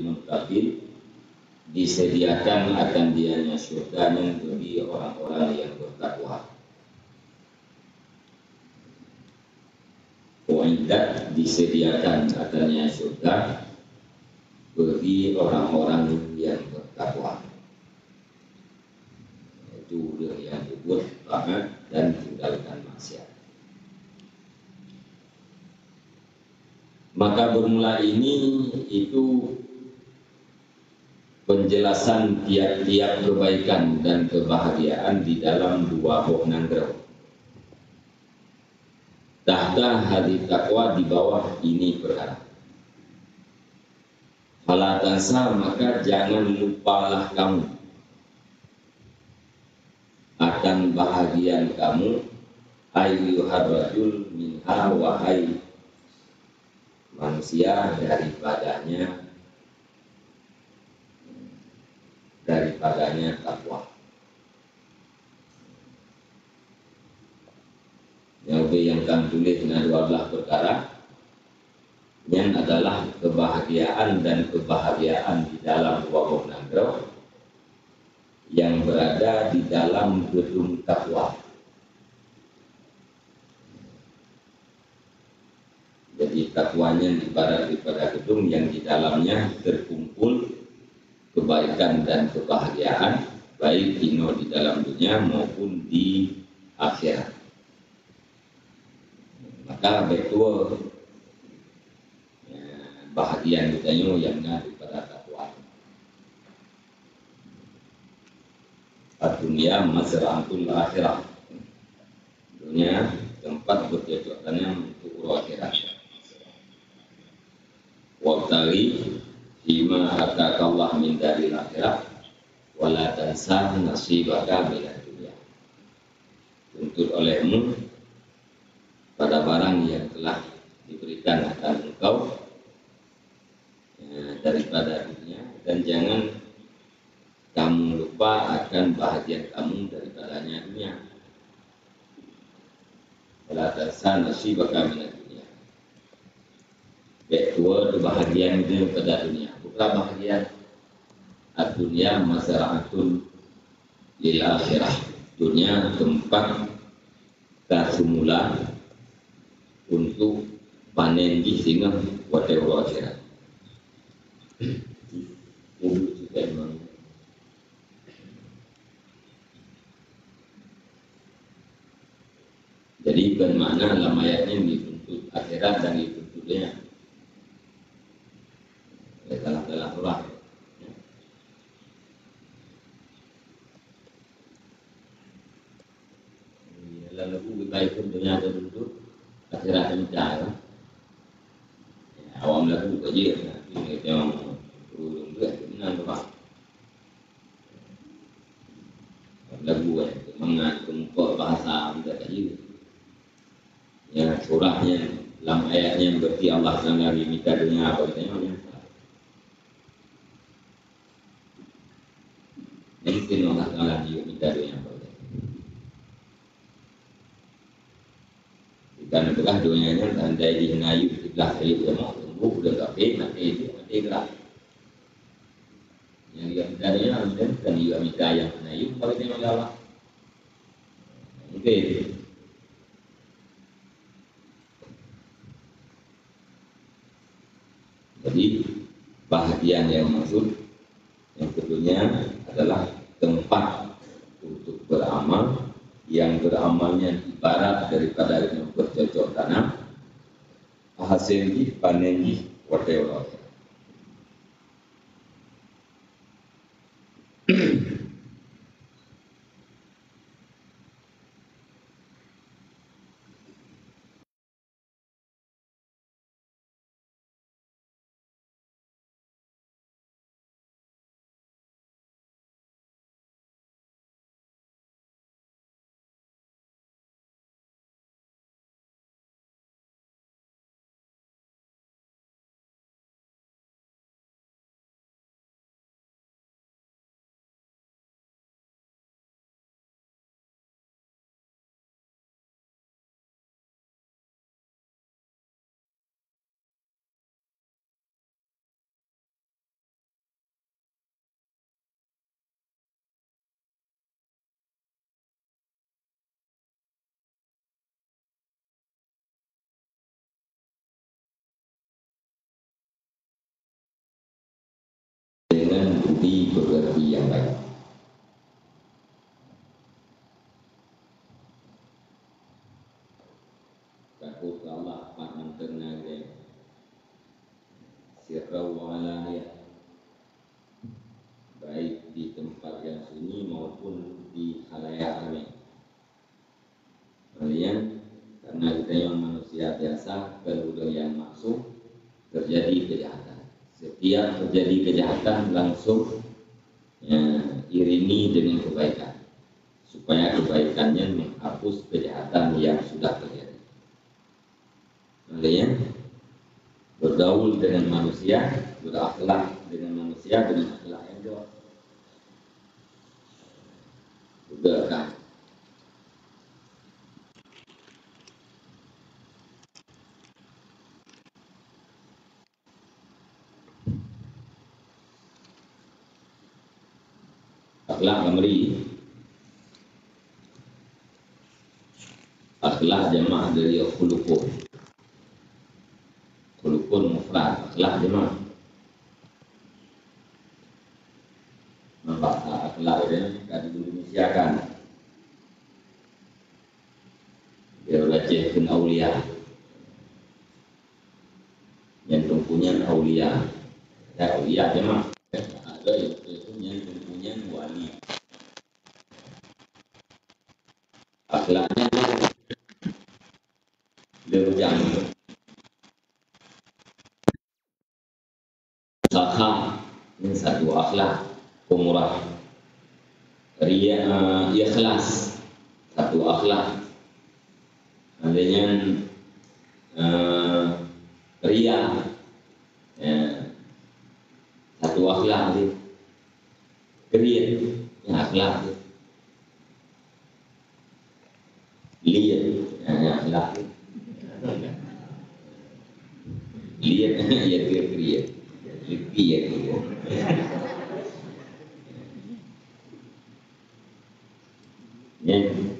muttaqin, disediakan akan dianya surganya bagi orang-orang yang bertakwa. Uiddat, disediakan adanya surga bagi orang-orang yang bertakwa. Itu dia yang berbuat taat dan tinggalkan maksiat. Maka bermula ini itu penjelasan tiap-tiap kebaikan dan kebahagiaan di dalam dua buah nanggro. Tahta hadis takwa, di bawah ini perkara. Fala tansa, maka jangan lupalah kamu akan bahagian kamu, ayyuhar rajul minha, wahai manusia, daripadanya takwa. Yang kami tulis dua belah perkara yang adalah kebahagiaan dan kebahagiaan di dalam dua buah nanggro yang berada di dalam gedung takwa. Jadi takwanya ibarat daripada gedung yang di dalamnya terkumpul kebaikan dan kebahagiaan, baik di dalam dunia maupun di akhirat. Maka betul bahagian kita yang daripada takwa. Dunia mazra'atul akhirah. Dunia tempat bercocoknya untuk akhirat. Wabtaghi fima ataka Allah min daril akhirah wala tansa nasibaka minad dunya. Tuntut olehmu pada barang yang telah diberikan akan engkau daripada dunia, dan jangan kamu lupa akan bahagian kamu daripadanya dunia. Wala tansa nasibaka minad dunya. Kedua, kebahagiaan itu pada dunia. Bukan bahagian dunia masyaratul lil akhirah. Dunia tempat semula untuk panen di singa whatever akhirat. Jadi bermakna dalam ayatnya dituntut akhirat dan dituntut dunia. Dalam surah. Lalu baik pun dunia dituntut akhirat mencari. Awam lagu aja, ini yang turun dia menang apa? Lagu mengangkut bahasa kita aja. Ya surahnya, dalam ayatnya berarti Allah sangat minta dunia apa katanya. Mungkin Allah sangat minta dunia apa. Karena itulah dunianya tandai di nayu sebelah kali dia mau tumbuh udah kafe nanti gerak. Yang dia minta kan juga minta yang nayu kalau dia mengalah. Mungkin. Jadi bahagian yang maksud yang keduanya adalah tempat untuk beramal, yang beramalnya ibarat daripada yang bercocok tanam, hasil di panen di whatever. di khalayak ramai. Kemudian karena kita yang manusia biasa, kalau yang maksud terjadi kejahatan. Setiap terjadi kejahatan langsung iringi dengan kebaikan, supaya kebaikannya menghapus kejahatan yang sudah terjadi. Kemudian bergaul dengan manusia, berakhlak dengan manusia dengan akhlak yang juga kan. Akhlak kamri, akhlak jamaah dari khuluqun. Khuluqun mufrad, akhlak jamaah. Nampak akhlak ini kan di Indonesia kan. Dia wajibkan aulia. Yang tumpunya aulia. Ya aulia jamaah. Ada itu yang tumpunya wali. Akhlaknya lejang, sakha, ini satu akhlak pemurah. Ria, ikhlas, satu akhlak. Adanya ria, satu akhlak. Kriya, akhlak. Lihat, akhlak. Lihat, ya kriya. Lipi ya kriya.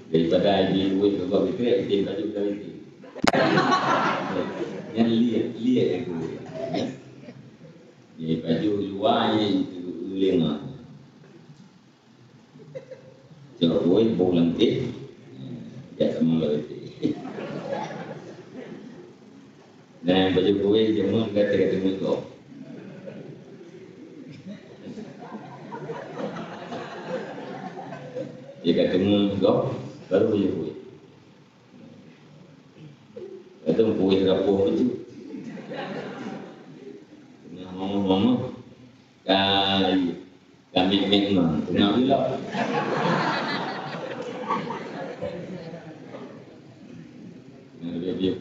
Daripada di duit ke bawah itu, dia baju dari itu. Yang lihat itu. Jadi baju luarnya itu lima. Jauh duit bulan itu, dia sama itu. Dan baju duit cuma kata-kata muka. Jika ketemu kau, baru boleh kuih. Itu kuih rapuh itu. Ngomong-ngomong, kami memang tengah bilang. Dia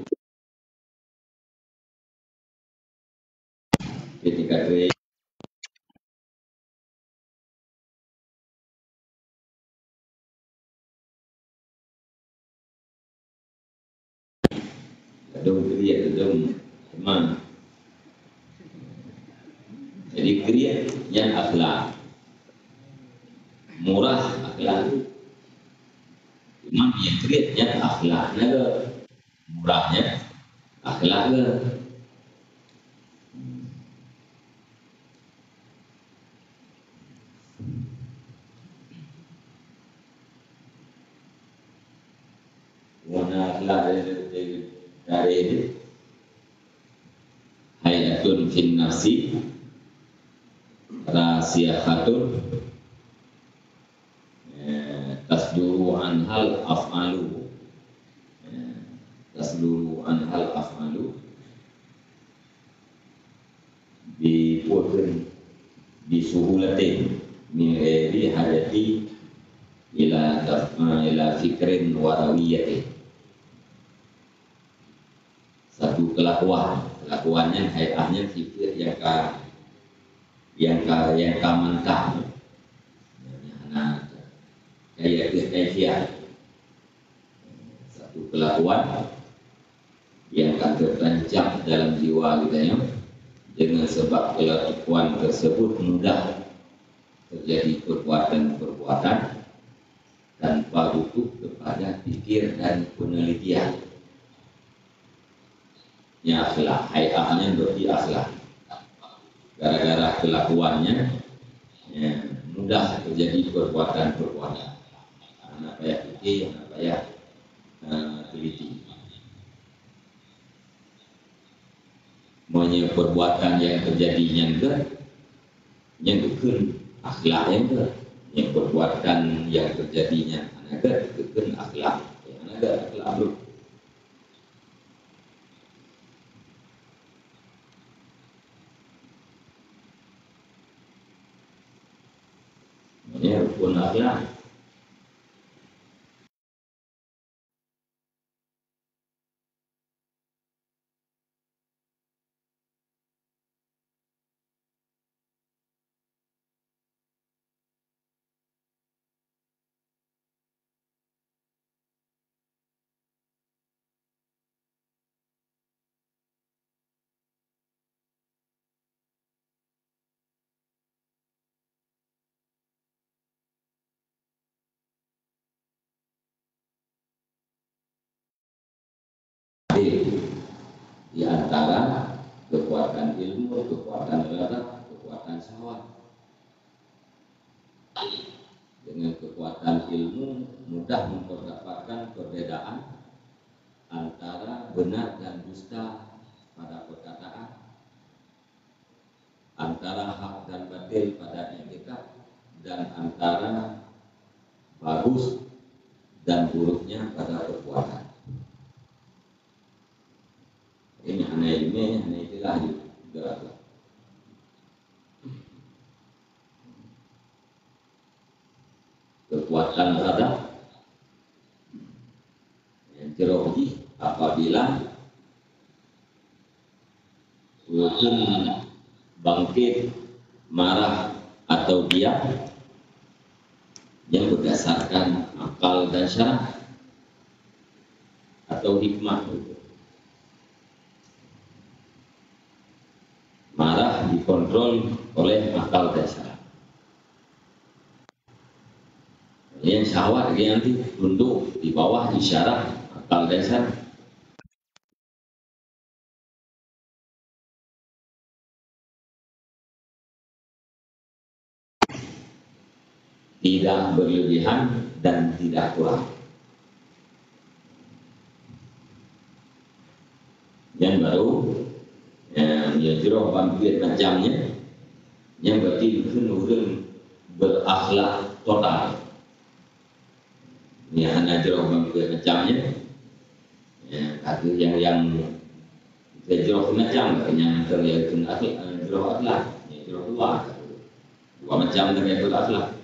ketika dia kriya itu teman. Jadi kriya yang akhlak, murah akhlak. Imam yang kriya yang akhlaknya ke murahnya akhlaknya. Mana akhlak dari ini hayatun fin nafsi rasiyahatun tasduru anhal af'alu tasduru anhal af'alu biputin bisuhulatin min ghairi hajati ila fikrin warawiyati. Satu kelakuannya hayatnya sifat yang mentah kayak satu kelakuan yang tertancap dalam jiwa kita ya, dengan sebab kelakuan tersebut mudah terjadi perbuatan tanpa butuh kepada pikir dan penelitian. Ya akhlak, hayatnya berarti akhlak. Gara-gara kelakuannya ya, mudah terjadi perbuatan. Anak payah fikir, anak payah teliti. Maunya perbuatan yang terjadi yang bukan akhlak yang yang perbuatan yang terjadinya anaga keken akhlak, anaga akhlak bro. Ini rukun akhlak. Di antara kekuatan ilmu, kekuatan ibadah, kekuatan syahwat. Dengan kekuatan ilmu mudah mendapatkan perbedaan antara benar dan dusta pada perkataan, antara hak dan batil pada etikat, dan antara bagus dan buruknya pada perbuatan. Ini aneh itulah juga. Kekuatan terhadap yang jeroji apabila hukum bangkit, marah atau diam yang berdasarkan akal dan syarah atau hikmah. Marah dikontrol oleh akal dan syarah. Yang syahwat nanti tunduk di bawah isyarat akal dan syarah. Tidak berlebihan dan tidak kurang. Yang baru yang jeroh bangkit macamnya, yang berarti kenurun berakhlak total. Ini hanya jeroh bangkit macamnya, kata yang jeroh macam, yang terlihat jeroh akhlak, jeroh dua macam terlihat berakhlak.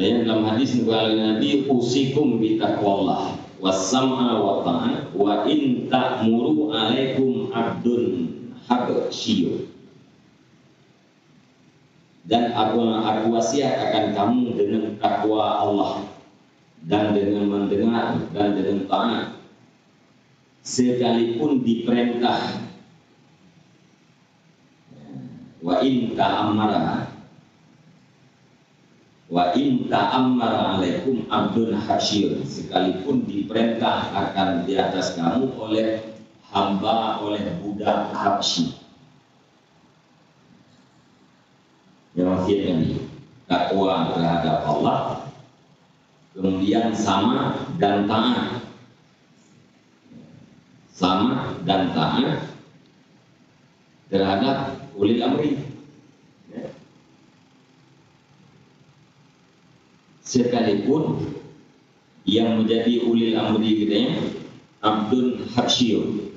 Dalam hadis Nabi usikum bi taqwallah was-sam'a wa ta'ah wa in ta'muru 'alaikum 'abdun habsyiyyun. Dan aku wasiat akan kamu dengan takwa Allah dan dengan mendengar dan dengan taat sekalipun diperintah. Wa in ta'ammara alaikum abdun habsyiyyun, sekalipun diperintah akan di atas kamu oleh hamba, oleh budak Habsyi. Yang maksudnya takwa terhadap Allah, kemudian sama dan taat, terhadap ulil amri. Sekalipun yang menjadi ulil amri kita abdun habsyiyyun,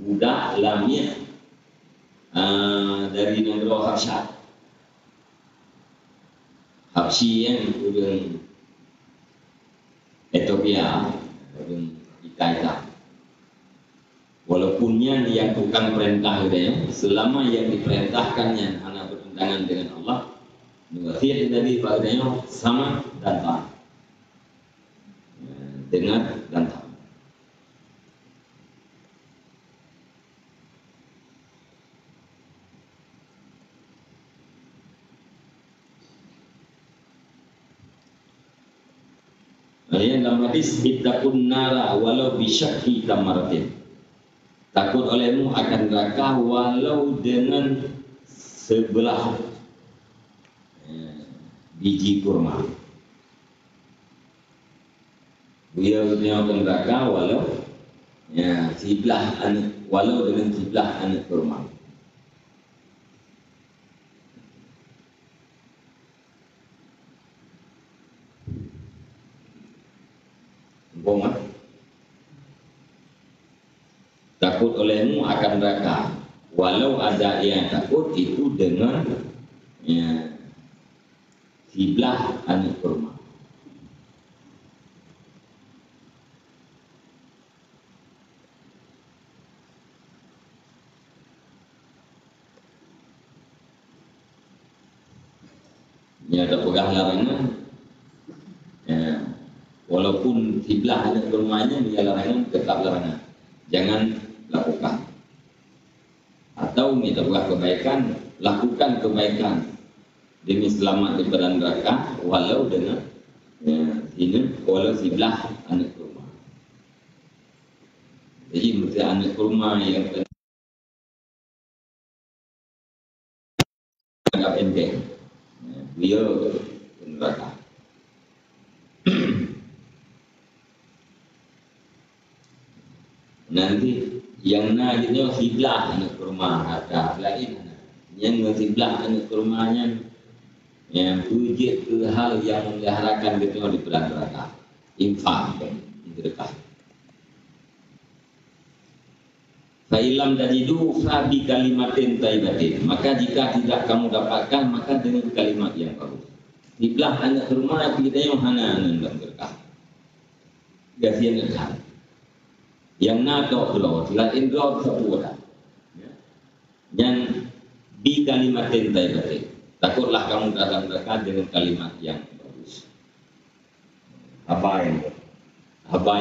budak lamnya dari negara Habsyah. Habsyi yang udang Ethiopia, udang Italia. Walaupun yang bukan perintah kita, selama yang diperintahkannya hanya bertentangan dengan Allah, wasiat Nabi padanya sama dan taat, dengar dan taat. Dalam hadis ittaqun nara walau bisyaqi tamaratin. takut olehmu akan neraka walau dengan sebelah biji kurma. Dia akan neraka walau walau dengan sebelah anak kurma. Umpama takut olehmu akan neraka walau ada yang takut itu dengan sebelah anak kurma. Ini ada pegang larangan, walaupun sebelah anak kurmanya dia larangan, tetap larangan, jangan lakukan. Atau minta buat kebaikan, lakukan kebaikan demi selamat daripada neraka walau dengan walau sebelah anak kurma. Jadi mesti anak kurma yang anggap enteng, dia ke neraka. Nanti yang najisnya sebelah anak kurma ada lain, yang sebelah anak kurmanya yang wujud ke hal yang memeliharakan kita di neraka, infak, sedekah. Fa'ilam tajidu fa bi kalimatin thayyibatin, maka jika tidak kamu dapatkan maka dengan kalimat yang bagus. Sebelah anak kurma kita yang hana dalam sedekah. Gasian kan. Yang nato lo lain lo sepura. Yang bi kalimatin thayyibatin, takutlah kamu datang neraka dengan kalimat yang bagus. Apa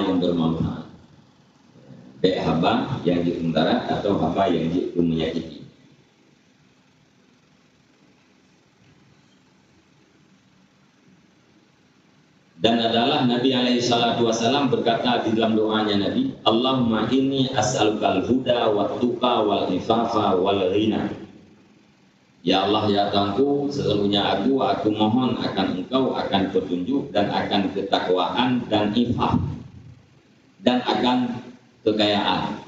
yang bermanfaat, baik haba yang diuntarat atau haba yang menyakiti. Dan adalah Nabi SAW berkata di dalam doanya Nabi, Allahumma inni as'alukal huda wa tuqa wal ifafa wal ghina. Ya Allah, ya Tuhanku, sesungguhnya aku mohon akan Engkau akan petunjuk dan akan ketakwaan dan ifah dan akan kekayaan.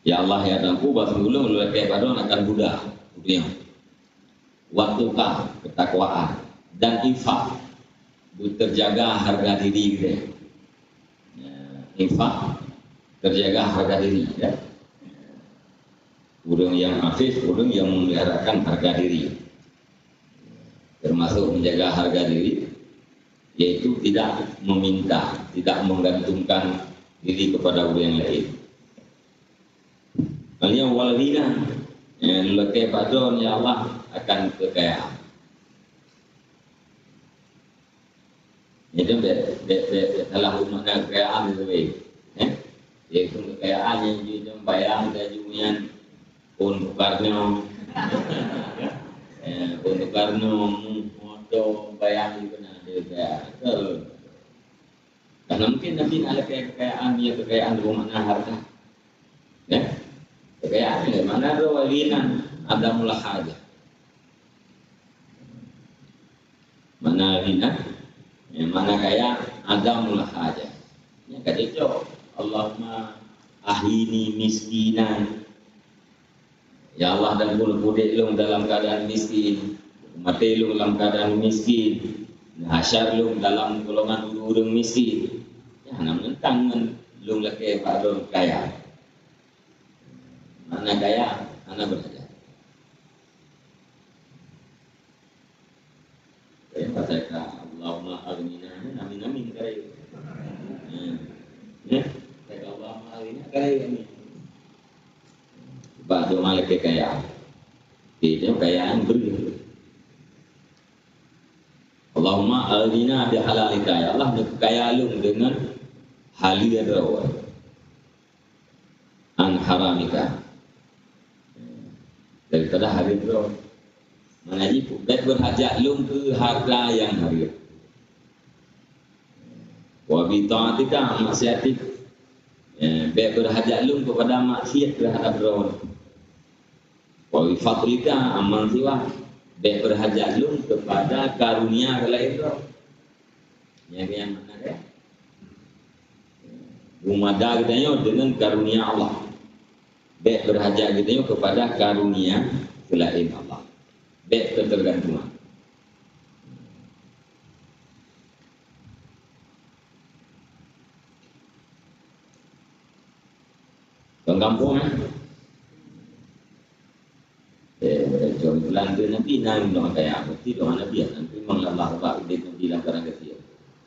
Ya Allah, ya Tuhanku, basungulung lelaki badon akan budak dunia. Waktukah ketakwaan dan ifah, terjaga harga diri kita. Ifah, terjaga harga diri, ya. Orang yang afif, orang yang memeliharakan harga diri, termasuk menjaga harga diri, yaitu tidak meminta, tidak menggantungkan diri kepada orang yang lain. Maksudnya walghina, lelaki padon ya Allah akan kekayaan. Itu salah makna kekayaan itu baik. Yaitu kekayaan yang juga bayang dan juga pun Karno, pun Karno, moto bayang juga ada kekayaan. Karena mungkin Nabi ada kekayaan dia kekayaan bermakna harta. Kekayaan mana ada walinan ada mulah haja. Mana walinan, mana kaya ada mulah haja. Ya kata itu Allahumma ahini miskinan. Ya Allah, dan budak lu dalam keadaan miskin, mati lu dalam keadaan miskin, hasyar lu dalam golongan orang miskin. Ya namun tangan lu laki pada kaya. Mana kaya, mana belajar. Saya kata Allahumma aghnina amin kaya. Ya, kata Allahumma aghnina kaya amin. Sebab doa lagi kekayaan. Itu kekayaan beri. Allahumma aghnina bi halalika, ya Allah, kaya lu dengan halal rawa. An haramika. Daripada haram rawa. Mengaji baik berhajat lu ke harta yang haram. Wa bi ta'atika maksiatik. Baik berhajat lum kepada maksiat terhadap Raul. Wa bi fadlika amal siwa. Baik berhajat lum kepada karunia lain Raul. Yang mana dia? Rumada katanya dengan karunia Allah. Baik berhajat katanya kepada karunia selain Allah. Baik ketergantungan. Orang kampung jom bulan tu nanti nang dong kayak mesti dong Nabi nanti memang Allah bak dia nanti dalam barang kecil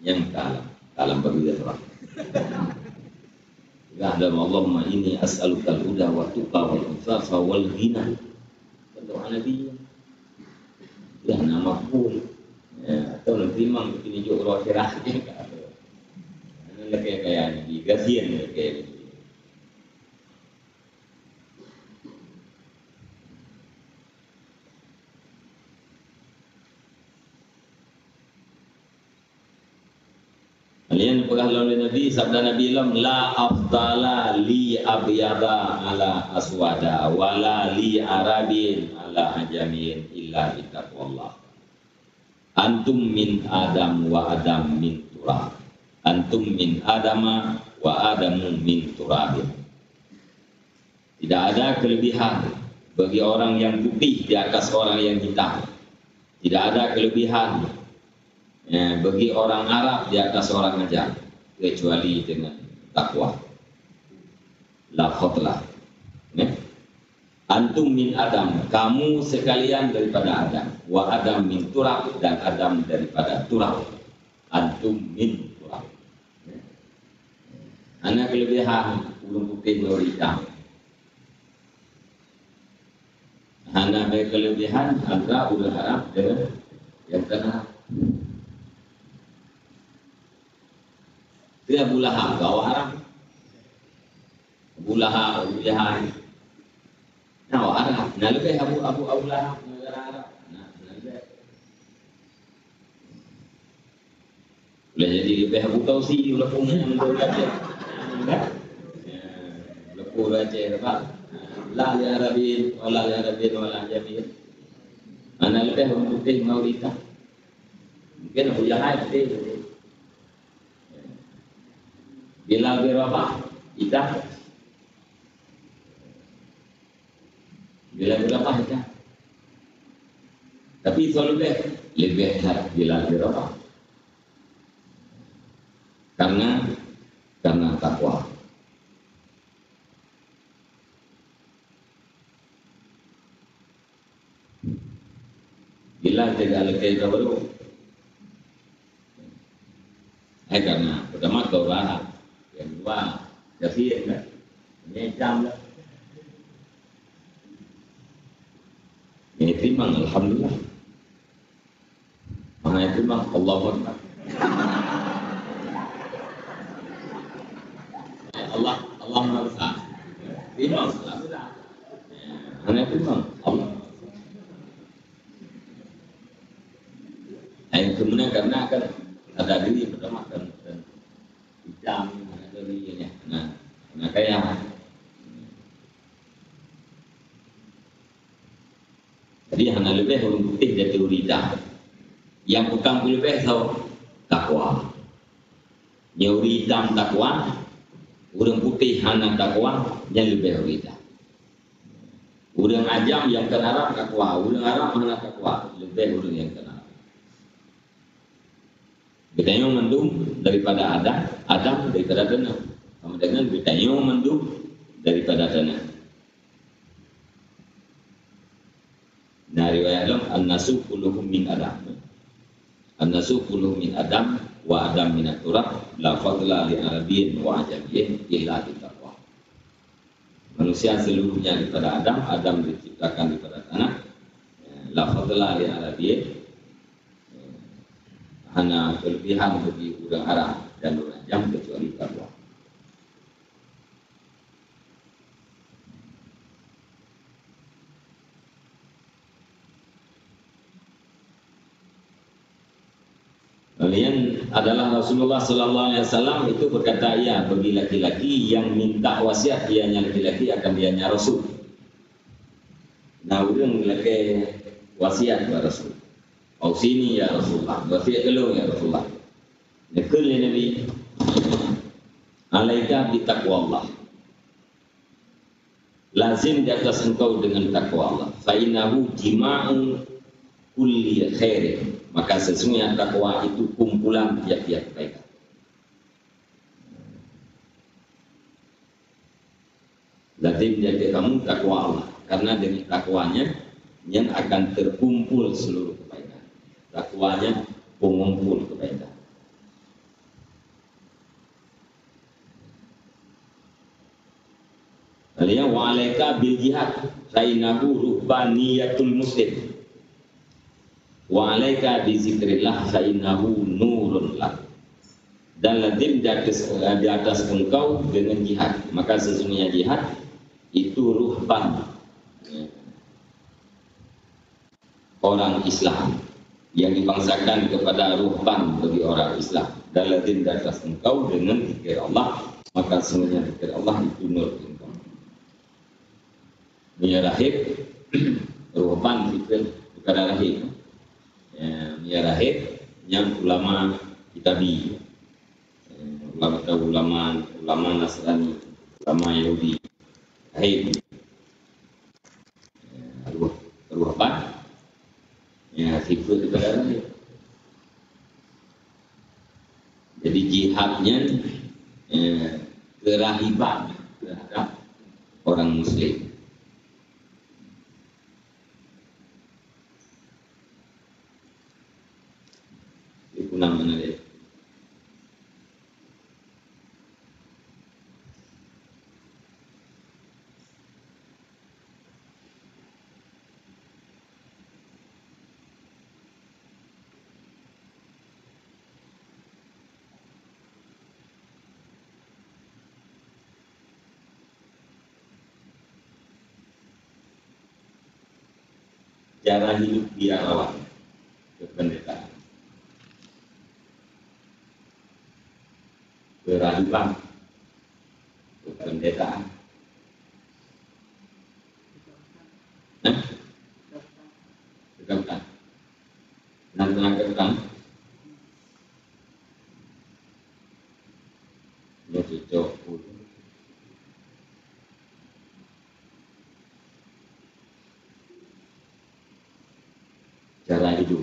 yang dalam berbeda orang. Ya Allahumma inni as'aluka al-huda wa tuqa wal insafa wal ghina. Doa Nabi. Ya nama pun. Atau nanti memang ini juga roh terakhir. Ini kayak ni gasian kayak Kalian pegah oleh Nabi, sabda Nabi la afdala li abyada ala aswada wala li arabin ala ajamin illa bitaqwallah. Antum min Adam wa Adam min turab. Antum min Adama wa Adamu min turabin. Tidak ada kelebihan bagi orang yang putih di atas orang yang hitam. Tidak ada kelebihan bagi orang Arab di atas orang Ajam kecuali dengan takwa. La khotlah. Antum min Adam, kamu sekalian daripada Adam. Wa Adam min turab, dan Adam daripada turab. Antum min turab. Anak kelebihan ulun putih nur hitam. Anak kelebihan antara ulun Arab dengan yang kena. Dia Abu Lahab, kau Arab. Abu Lahab, Abu Jahal. Nah, Arab. Nah, lebih Abu Lahab, negara Arab. Nah, lebih. Boleh jadi lebih Abu Tausi, lepung yang mendoraja. Lepung raja, apa? La li Arabin, wala li Arabin, wala Jamin. Mana lebih orang putih Maurita. Mungkin Abu Jahal putih. Bilal bin Rabah, hitam. Bilal bin Rabah hitam. Tapi itu lebih hebat Bilal bin Rabah. Karena takwa. Bilal tidak lebih baru. Karena pertama kau barat. Yang dua, Jafir kan? Ini jam lah. Ini timang, Alhamdulillah. Mana timang, Allahu Akbar. Allah merasa. Timang, Alhamdulillah. Mana timang, Allah. Yang kemudian karena akan ada diri pertama dan jam. Nah kayak jadi hanya lebih orang putih dari urida yang bukan lebih tahu takwa yang urida takwa orang putih hanya takwa yang lebih urida orang Ajam yang kena Arab takwa orang Arab hanya takwa lebih orang yang kena bedanya mendung daripada Adam daripada Dana. Sama dengan bedanya mendung daripada Dana. Nah riwayat lam an-nasu kulluhum min Adam. An-nasu kulluhum min Adam wa Adam min turab la fadla li arabiyyin wa ajamiyyin illa bi taqwa. Manusia seluruhnya daripada Adam diciptakan daripada tanah. La fadla li arabiyyin hanya kelebihan bagi orang Arab dan orang Jam kecuali takwa. Kalian adalah Rasulullah Sallallahu Alaihi Wasallam itu berkata, ya bagi laki-laki yang minta wasiat dianya laki-laki akan dianya Rasul. Nah, urang laki wasiat kepada Rasul. Sini ya Rasulullah, wasiat kelung ya Rasulullah. Nekul ya Nabi, alaika bi taqwallah. Lazim di atas engkau dengan takwa Allah. Fa innahu jima'u kulli khairin. Maka sesungguhnya takwa itu kumpulan tiap-tiap kebaikan. Lazim jaga kamu takwa Allah, karena dengan takwanya yang akan terkumpul seluruh kebaikan. Takwanya pengumpul kebaikan. Lalu wa alaika bil jihad fa innahu rubbaniyatul muslim. Wa alaika bi zikrillah fa innahu nurun lak. Dan lazim di atas engkau dengan jihad, maka sesungguhnya jihad itu ruhban, orang Islam yang dibangsakan kepada ruhban bagi orang Islam. Dan lazim di atas engkau dengan zikir Allah, maka sesungguhnya zikir Allah itu nur engkau. Mia rahib ruhban zikir perkara rahib. Mia rahib yang ulama kitabi, ulama Nasrani, ulama Yahudi, rahib, ruhban, ya zikir perkara rahib. Jadi jihadnya kerahiban terhadap orang Muslim. Itu namanya dia. Cara hidup biarawan kependetaan, kerahiban, kependetaan. Kekamkan. Nang ya cocok. Cara hidup.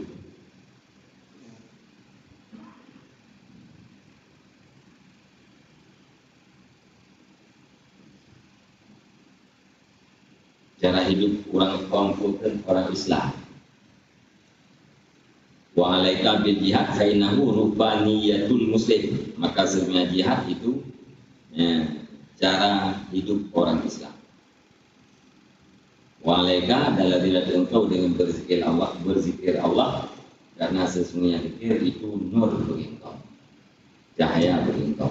Cara hidup orang kampung orang Islam. Wa alaika bil jihad fa innahu rubbaniyatul muslim. Maka sebenarnya jihad itu cara hidup orang Islam. Wa alaika adalah bila engkau dengan berzikir Allah, karena sesungguhnya zikir itu nur bagi engkau, cahaya bagi engkau.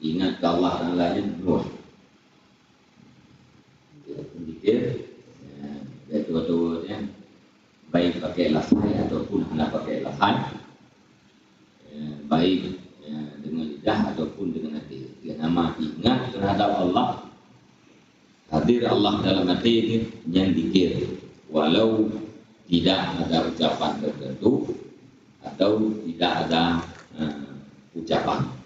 Ingat ke Allah Ta'ala-nya nur. Zikir, betul-betulnya baik pakai lafaz ataupun tidak pakai lafaz, baik dengan lidah ataupun dengan hati. Nama ingat terhadap Allah, hadir Allah dalam hati ini yang zikir, walau tidak ada ucapan tertentu atau tidak ada ucapan.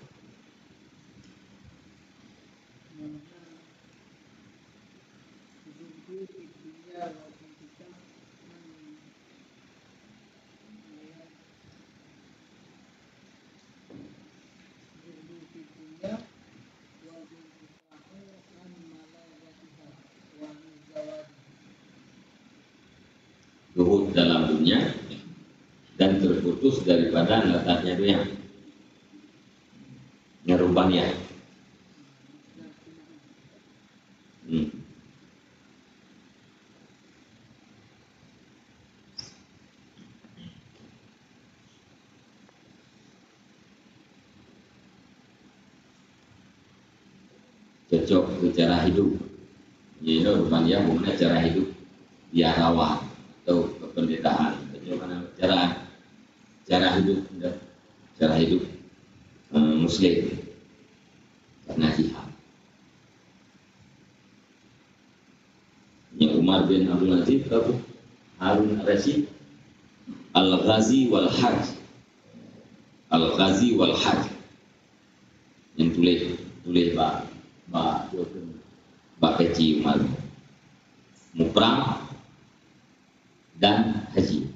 Zuhud dalam dunia dan terputus daripada letaknya dunia. Nyerubannya. Cocok ke cara hidup. Jadi rupanya bukan cara hidup biarawan atau kependetaan. Bagaimana cara cara hidup dan cara hidup Muslim karena jihad. Yang Umar bin Abdul Aziz Abu Harun Rashid Al-Ghazi wal Hajj, Al-Ghazi wal Hajj, yang tulis Pak Kecil Umar, Muprang dan Haji.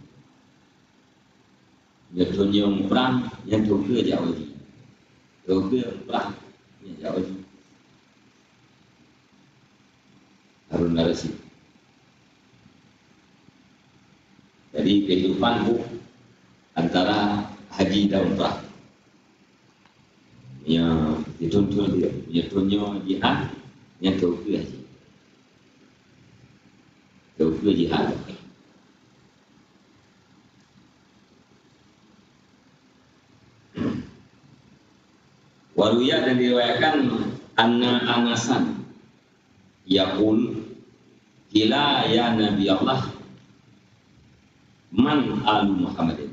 Yang tujuh Muprang, yang tujuh jauh Haji, tujuh Muprang, yang jauh Haji. Harun Rashid. Jadi kehidupanku antara haji dan umrah. Yang dituntut dia, yang jihad, yang tauhid haji. Tauhid jihad. Waruya dan diriwayatkan anna Anasan yaqul kila ya Nabi Allah man alu Muhammadin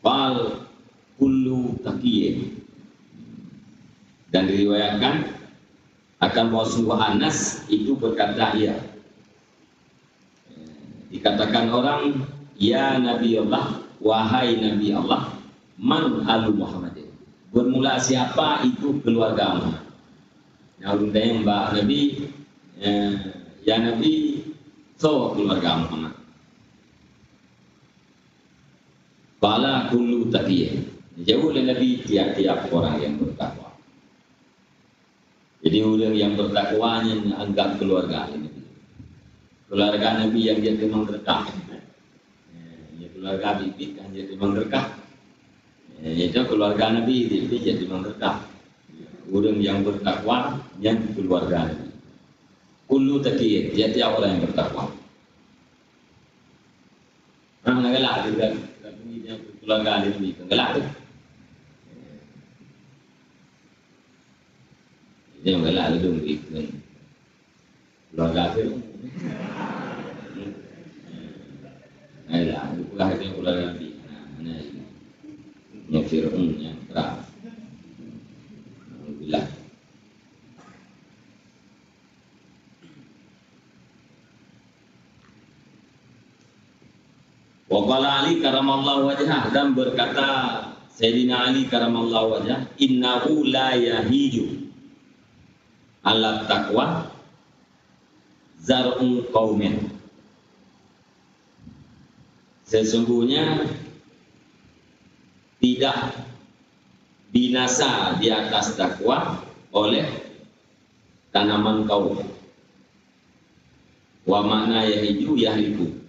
wal kullu taqiyyin. Dan diriwayatkan akan Rasulullah Anas itu berkata ya, dikatakan orang ya Nabi Allah, wahai Nabi Allah, man alu Muhammadin, bermula siapa itu keluarga Muhammad. Nah undang Mbak Nabi ya Nabi so keluarga Muhammad. Bala kullu taqiyyin, jauh dari Nabi tiap-tiap orang yang bertakwa. Jadi orang yang bertakwanya anggap keluarga Nabi. Keluarga Nabi yang dia memang berkah. Ya keluarga bibit kan jadi memang berkah. Itu keluarga Nabi itu jadi memang berkah. Orang yang bertakwa yang keluarga Nabi. Kullu taqiyyin, tiap-tiap orang yang bertakwa. Orang galak juga. Yang keluarga Nabi gelap tu. Dia gelap tu ikut keluarga tu. Ayolah, bukan hanya keluarga Nabi. Mana yang Fir'aun yang terang. Alhamdulillah. Waqala Ali karamallahu wajhah, dan berkata Sayyidina Ali karamallahu wajhah, innahu la yahiju ala taqwa zar'un qaumin. Sesungguhnya tidak binasa di atas takwa oleh tanaman kaum. Wa makna yahiju yahliku.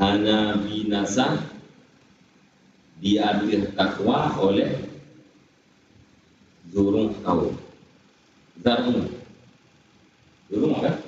Hanya binasa diambil takwa oleh zurung kaum. Zarung apa?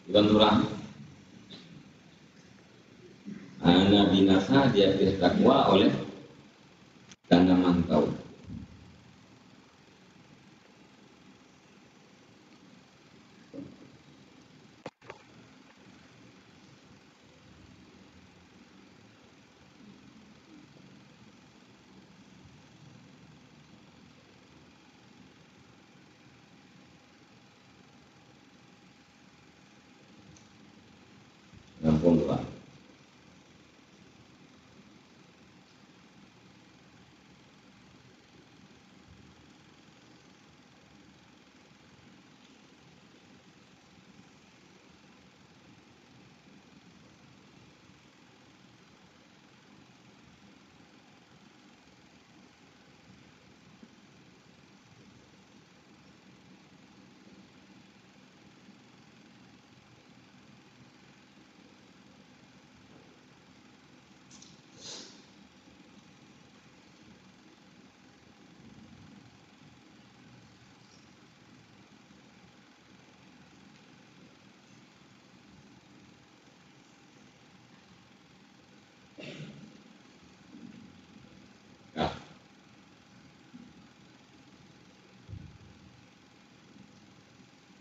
Bukan orang. Hanya binasa diambil takwa oleh tanaman kaum. Ngampun Pak.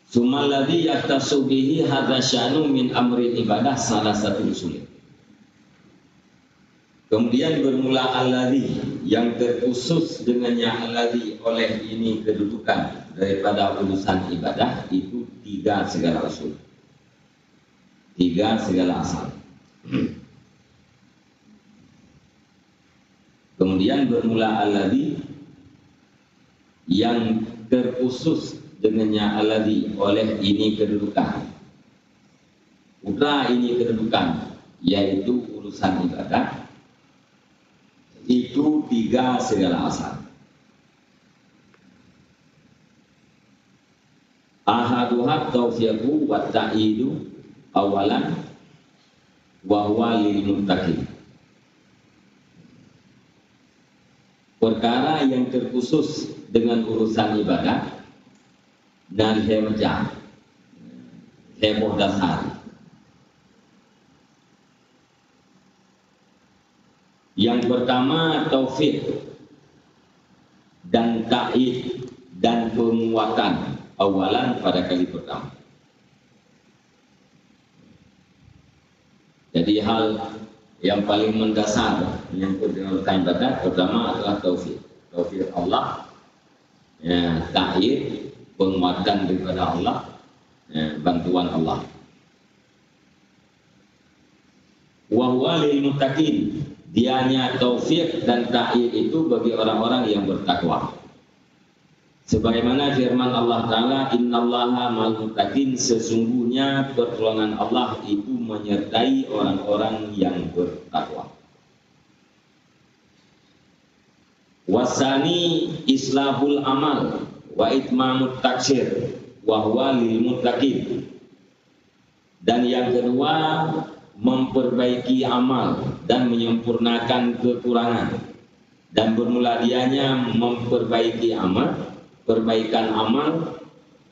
Summa alladhi yakhtassu bihi hadza sya'nu min amri ibadah salah satu usul. Kemudian bermula alladhi yang terkhusus dengannya alladhi oleh ini kedudukan daripada urusan ibadah itu tiga segala usul. Tiga segala asal. Kemudian bermula alladhi yang terkhusus dengannya alladhi oleh ini kedudukan. Putra ini kedudukan yaitu urusan ibadah itu tiga segala asal. Ahaduha taufiqu wa ta'idu awalan wa huwa lil muttaqin. Perkara yang terkhusus dengan urusan ibadah dan heboh dasar. Yang pertama taufik dan ta'id dan penguatan awalan pada kali pertama. Jadi hal yang paling mendasar menyangkut dengan urusan ibadah pertama adalah taufik. Taufik Allah, ya, ta'id, penguatan daripada Allah, bantuan Allah. Wa huwa lil muttaqin, dianya taufik dan ta'id itu bagi orang-orang yang bertakwa. Sebagaimana firman Allah Ta'ala, innallaha ma'al muttaqin, sesungguhnya pertolongan Allah itu menyertai orang-orang yang bertakwa. Wasani islahul amal wa itmamut taksir wa huwa lil muttaqin. Dan yang kedua memperbaiki amal dan menyempurnakan kekurangan. Dan bermula dianya memperbaiki amal, perbaikan amal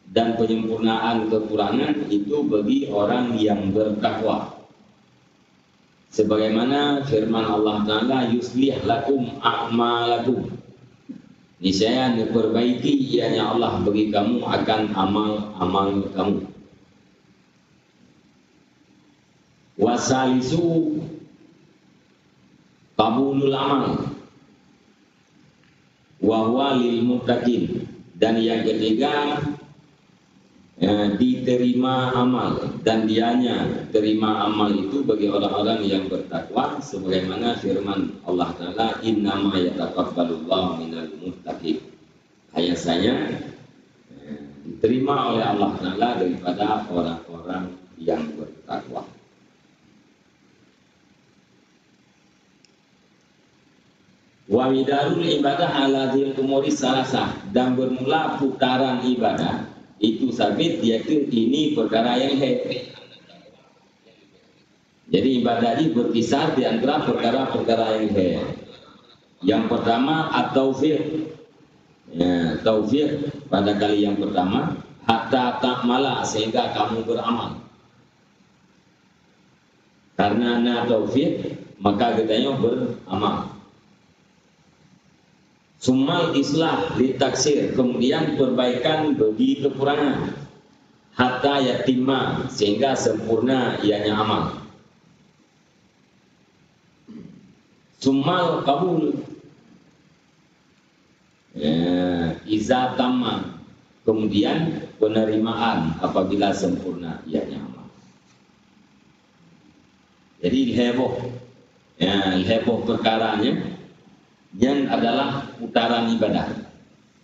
dan penyempurnaan kekurangan itu bagi orang yang bertakwa. Sebagaimana firman Allah Ta'ala, yuslih lakum a'malakum, niscaya diperbaiki ianya Allah bagi kamu akan amal-amal kamu. Wasalisu qabulul amal wa huwa lil muttaqin. Dan yang ketiga diterima amal, dan dianya terima amal itu bagi orang-orang yang bertakwa, sebagaimana firman Allah Ta'ala, innama yataqabbalullahu minal muttaqin. Ayasanya diterima oleh Allah Ta'ala daripada orang-orang yang bertakwa. Wa midarul ibadah ala dzil umuri salasah, dan bermula putaran ibadah itu sabit, yaitu ini perkara yang jadi ibadah ini berkisar di antara perkara-perkara yang Yang pertama at-taufiq, ya, taufik pada kali yang pertama, hatta ta'mala, sehingga kamu beramal. Karena na taufik maka katanya beramal. Sumal islah litaksir, kemudian perbaikan bagi kekurangan, hatta yatimma, sehingga sempurna ianya amal. Sumal kabul, ya, iza tamma, kemudian penerimaan apabila sempurna ianya amal. Jadi heboh, ya, heboh perkaranya yang adalah putaran ibadah.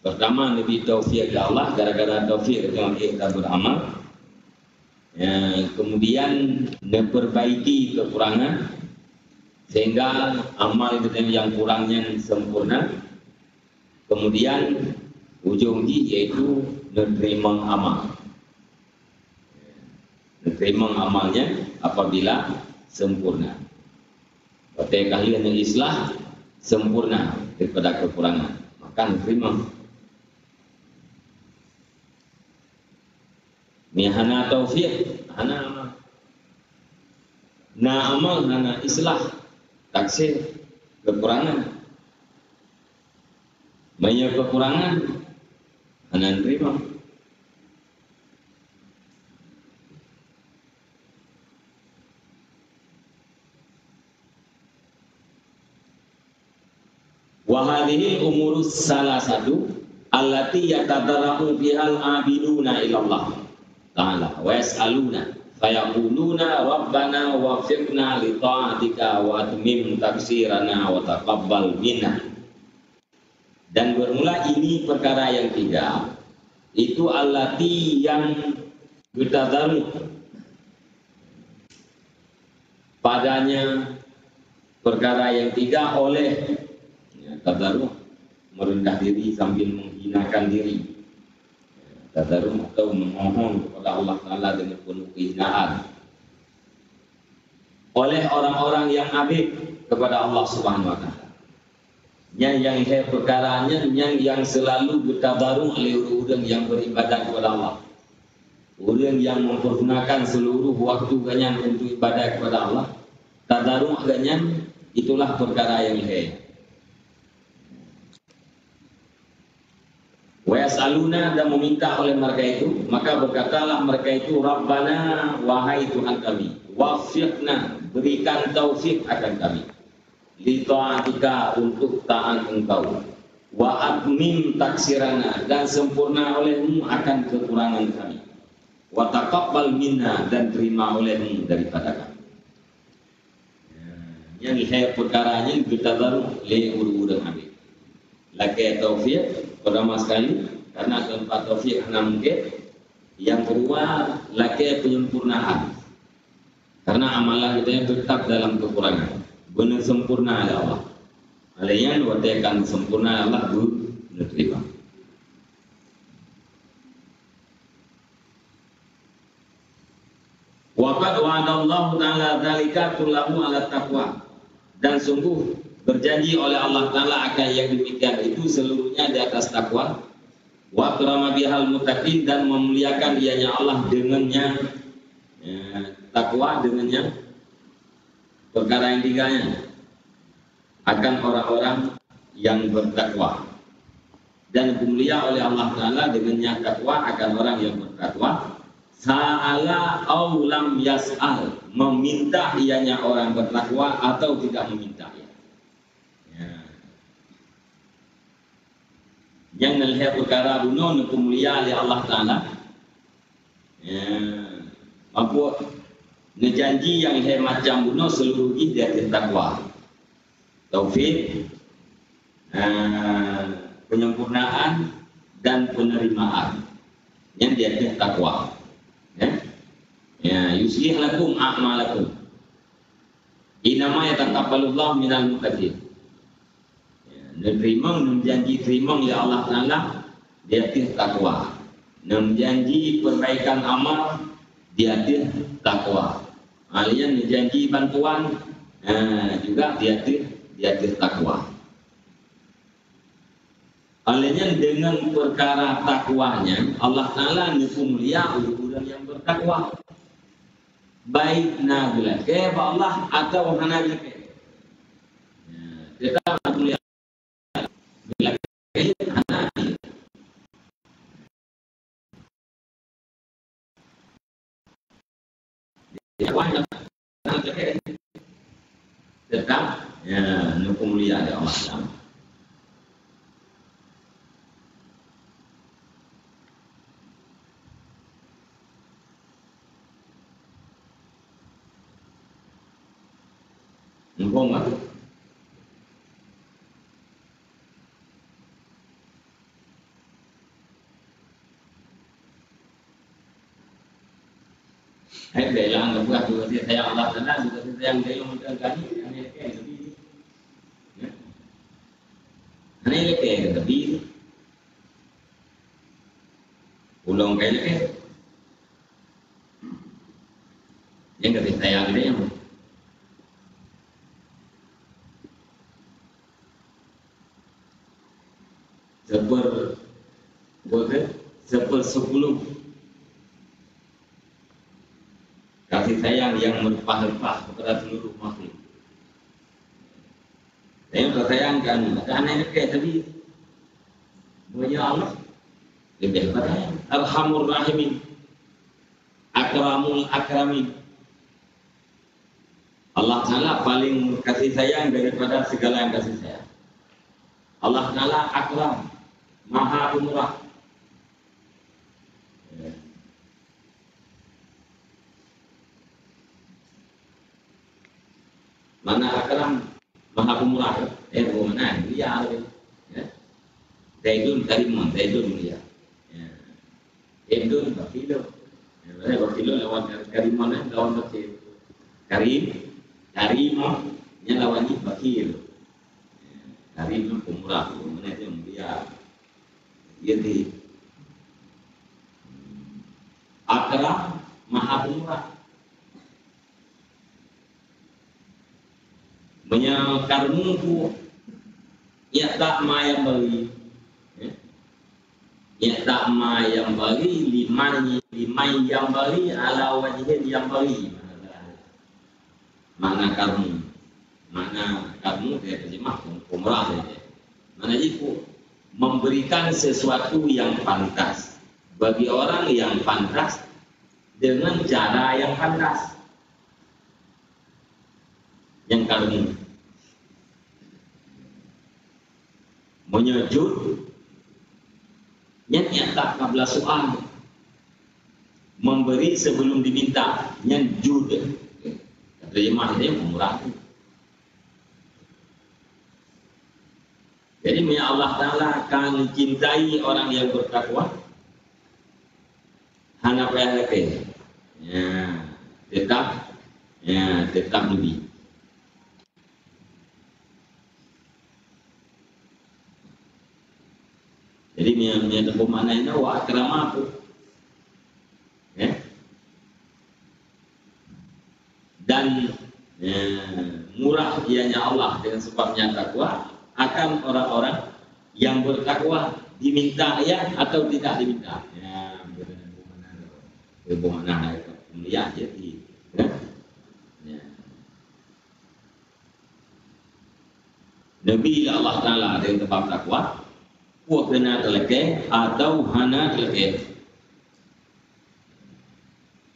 Pertama, lebih taufik ya Allah, gara-gara taufik kita beramal. Ya, kemudian memperbaiki kekurangan sehingga amal yang kurangnya sempurna. Kemudian ujungnya yaitu menerima amal. Menerima amalnya apabila sempurna. Berarti kalian yang islah sempurna daripada kekurangan, maka terima. Ni hana taufik, hana amal. Na amal, hana islah, taksir, kekurangan. Banyak kekurangan, hana terima. Wa hadhihi umurus salasatu allati yatadarramu bihal abiduna ilallah ta'ala wa yas'aluna fayaquluna rabbana waffiqna li ta'atika wa atmim taksirana wa taqabbal minna. Dan bermula ini perkara yang tiga, itu allati yang yatadarramu padanya perkara yang tiga oleh tadarruh, merendah diri sambil menghinakan diri. Tadarruh atau memohon kepada Allah Ta'ala dengan penuh kehinaan. Oleh orang-orang yang abid kepada Allah Subhanahu Wa Ta'ala. Yang perkaranya yang selalu bertadarruh oleh orang yang beribadah kepada Allah. Orang yang mempergunakan seluruh waktu ganyan untuk ibadah kepada Allah. Tadarruh ganyan itulah perkara yang khair. Wa yas'aluna, dan meminta oleh mereka itu, maka berkatalah mereka itu, Rabbana, wahai Tuhan kami, waffiqna, berikan taufik akan kami, li ta'atika, untuk taat Engkau, wa atmim taksirana, dan sempurna olehmu akan kekurangan kami, wa taqabbal minna, dan terima olehmu daripada kami. Yang saya perkaranya bertadarruh li urang habis. Laki taufik pertama sekali karena tempat taufik hanya mungkin. Yang kedua laki penyempurnaan karena amalan kita yang tetap dalam kekurangan. Benar sempurna ada Allah. Alaiyan watakan sempurna Allah menerima. Waqad wa'adallahu ta'ala dzalika kullahu ala taqwa. Dan sungguh berjanji oleh Allah Ta'ala akan yang demikian itu seluruhnya di atas takwa. Wa akrama bihal muttaqin, dan memuliakan ianya Allah dengannya takwa, dengannya perkara yang tiganya akan orang-orang yang bertakwa. Dan dimulia oleh Allah Ta'ala dengannya takwa akan orang yang bertakwa. Sa'ala aw lam yas'al, meminta ianya orang bertakwa atau tidak meminta. Yang melihat perkara bunuh kemuliaan oleh Allah Ta'ala. Apa nejanji yang macam bunuh seluruhnya dia takwa. Taufik, penyempurnaan dan penerimaan yang dia takwa. Yuslih lakum a'malakum. Inama yataqabbalullahu minal muttaqin. Menerima, menjanji terima oleh Allah Ta'ala di atas takwa. Menjanji perbaikan amal di atas takwa. Alian menjanji bantuan juga di atas takwa. Alian dengan perkara takwanya Allah Ta'ala mulia orang yang bertakwa. Baik nabilah ke Allah atau hanabilah ke. Kita mulia. Tetap mulia ada Allah Ta'ala. Muhammad hai bela nggak buat juga sayang Allah Ta'ala, juga sayang dia yang menggani aneh kayak lebih aneh kayak lebih ulang kayak yang nggak sayang dia yang sepersepuluh kasih sayang yang melimpah-limpah kepada seluruh makhluk. Saya bersayangkan aneh kayak tadi punya Allah lebih pada Arhamur Rahimin, Akramul Akramin. Allah Ta'ala paling kasih sayang daripada segala yang kasih sayang. Allah Ta'ala Akram, Maha Pemurah. Mana Akram, Maha Pemurah? Mana? Dia ya. Zaidun Karimun, Zaidun dia. Ya. Zaidun Bakilo. Ya, Bakilo lawan Karimun, lawan Bakil. Karimah, yang lawan Bakil. Karim Pemurah, mana itu dia. Jadi Akram Maha Pemurah. Menyakarmuku ya tak ma yang bagi ya tak ma yang bagi liman yang bagi ala wajhin yang bagi mana kamu dia terjemah Pemurah saja. Mana itu memberikan sesuatu yang pantas bagi orang yang pantas dengan cara yang pantas. Yang kami menyujud yang tak kabla soal memberi sebelum diminta yang jud terjemah dia Pemurah. Jadi Allah Ta'ala akan cintai orang yang bertakwa hanya PLP tetap lebih. Jadi menyatakan pemaknanya wa akramaku. Dan murah ianya Allah dengan sebabnya takwa akan orang-orang yang bertakwa diminta ya atau tidak diminta. Ya, bermakna mulia jadi. Nabi Allah Ta'ala dengan sebab takwa puak kena terleke atau hana terleke.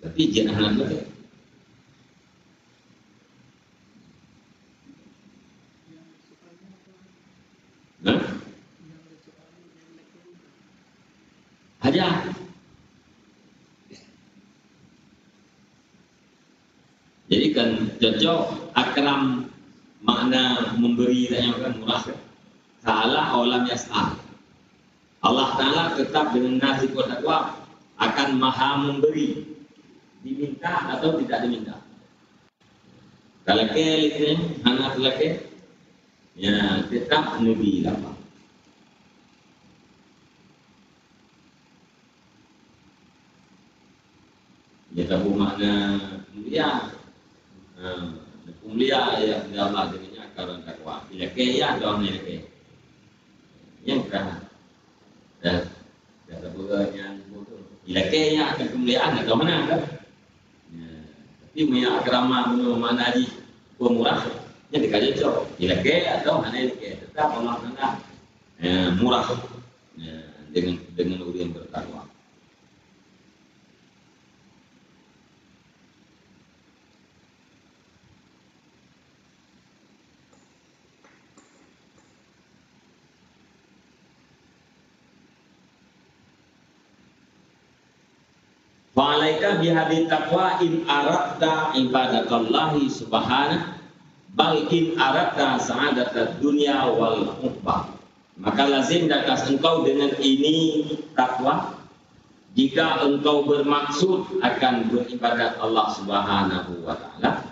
Tapi jangan hana terleke. Aja. Jadi kan cocok akram makna memberi dan yang kan murah. Salah awalam yas'al. Allah Ta'ala tetap dengan nasib takwa akan maha memberi, diminta atau tidak diminta. Kalau kelihatan anak lelaki, ya tetap Nabi lama. Ya tahu makna mulia, mulia ya Allah dengannya karena takwa. Bila kaya dong lelaki, yang kan. Dan yang bila kaya akan kemuliaan atau mana kan? Tapi punya akrama mana di Pemurah yang dikaji cok. Bila kaya atau mana kaya tetap Allah Ta'ala murah dengan orang yang bertakwa. Fa'alaika bihadit taqwa in aradta ibadatallahi subhanahu bal in aradta sa'adatad dunya wal ukhbah. Maka lazim dakas engkau dengan ini takwa jika engkau bermaksud akan beribadat Allah Subhanahu wa Ta'ala,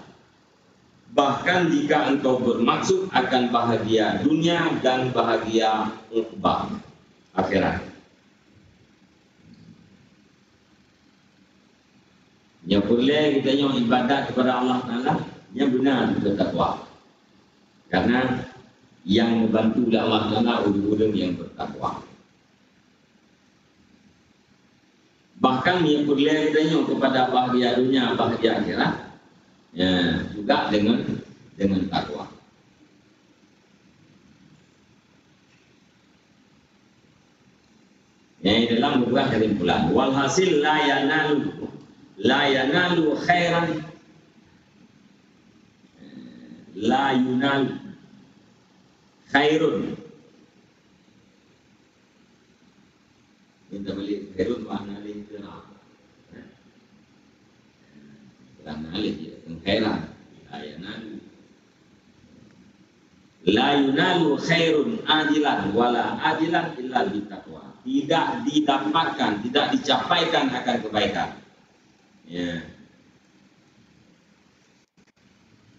bahkan jika engkau bermaksud akan bahagia dunia dan bahagia ukhbah akhirat. Yang boleh kita yang ibadat kepada Allah Ta'ala yang benar bertakwa. Karena yang membantu Allah Ta'ala orang-orang yang bertakwa. Bahkan yang boleh kita yang kepada bahagia dunia, bahagia akhirat, ya, juga dengan takwa. Yang dalam beberapa kesimpulan, walhasil la yanalu khairan la yunal khairun Minta balik khairun makna lain ke nak. Kerana alih dia khairan. La yunalu khairun ajilan wala ajilan illa bitaqwa. Tidak didapatkan, tidak dicapaikan akan kebaikan. Ya.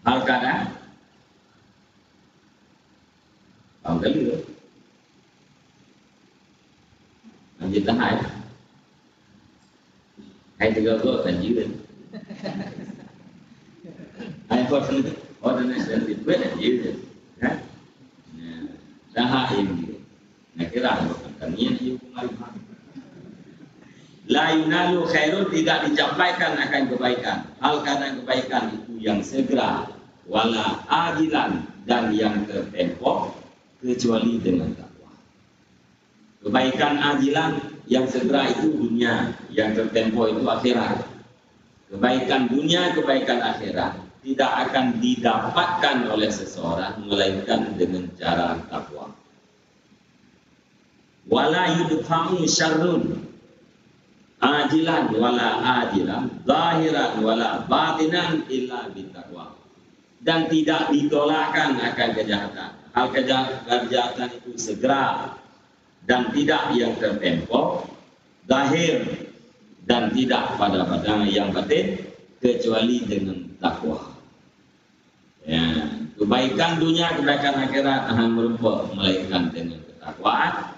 Hal kadang Ông cái lửa Ông dịch tới hai thì có thành dưới định hai ordination thì quyết là dưới định ra hai im này cái rằng tự nhiên yêu cũng ai la yunalu khairun tidak dicapaikan akan kebaikan. Hal kadang kebaikan itu yang segera wala ajilan dan yang tertempo kecuali dengan takwa. Kebaikan ajilan yang segera itu dunia, yang tertempo itu akhirat. Kebaikan dunia, kebaikan akhirat tidak akan didapatkan oleh seseorang melainkan dengan cara takwa. Wala yudfa'u syarrun ajilan wala ajilan, zahiran wala batinan illa bitaqwa. Dan tidak ditolakkan akan kejahatan. Hal kejahatan itu segera dan tidak yang tertempo, zahir dan tidak pada yang batin kecuali dengan takwa. Ya, kebaikan dunia, kebaikan akhirat akan merupakan melainkan dengan ketakwaan.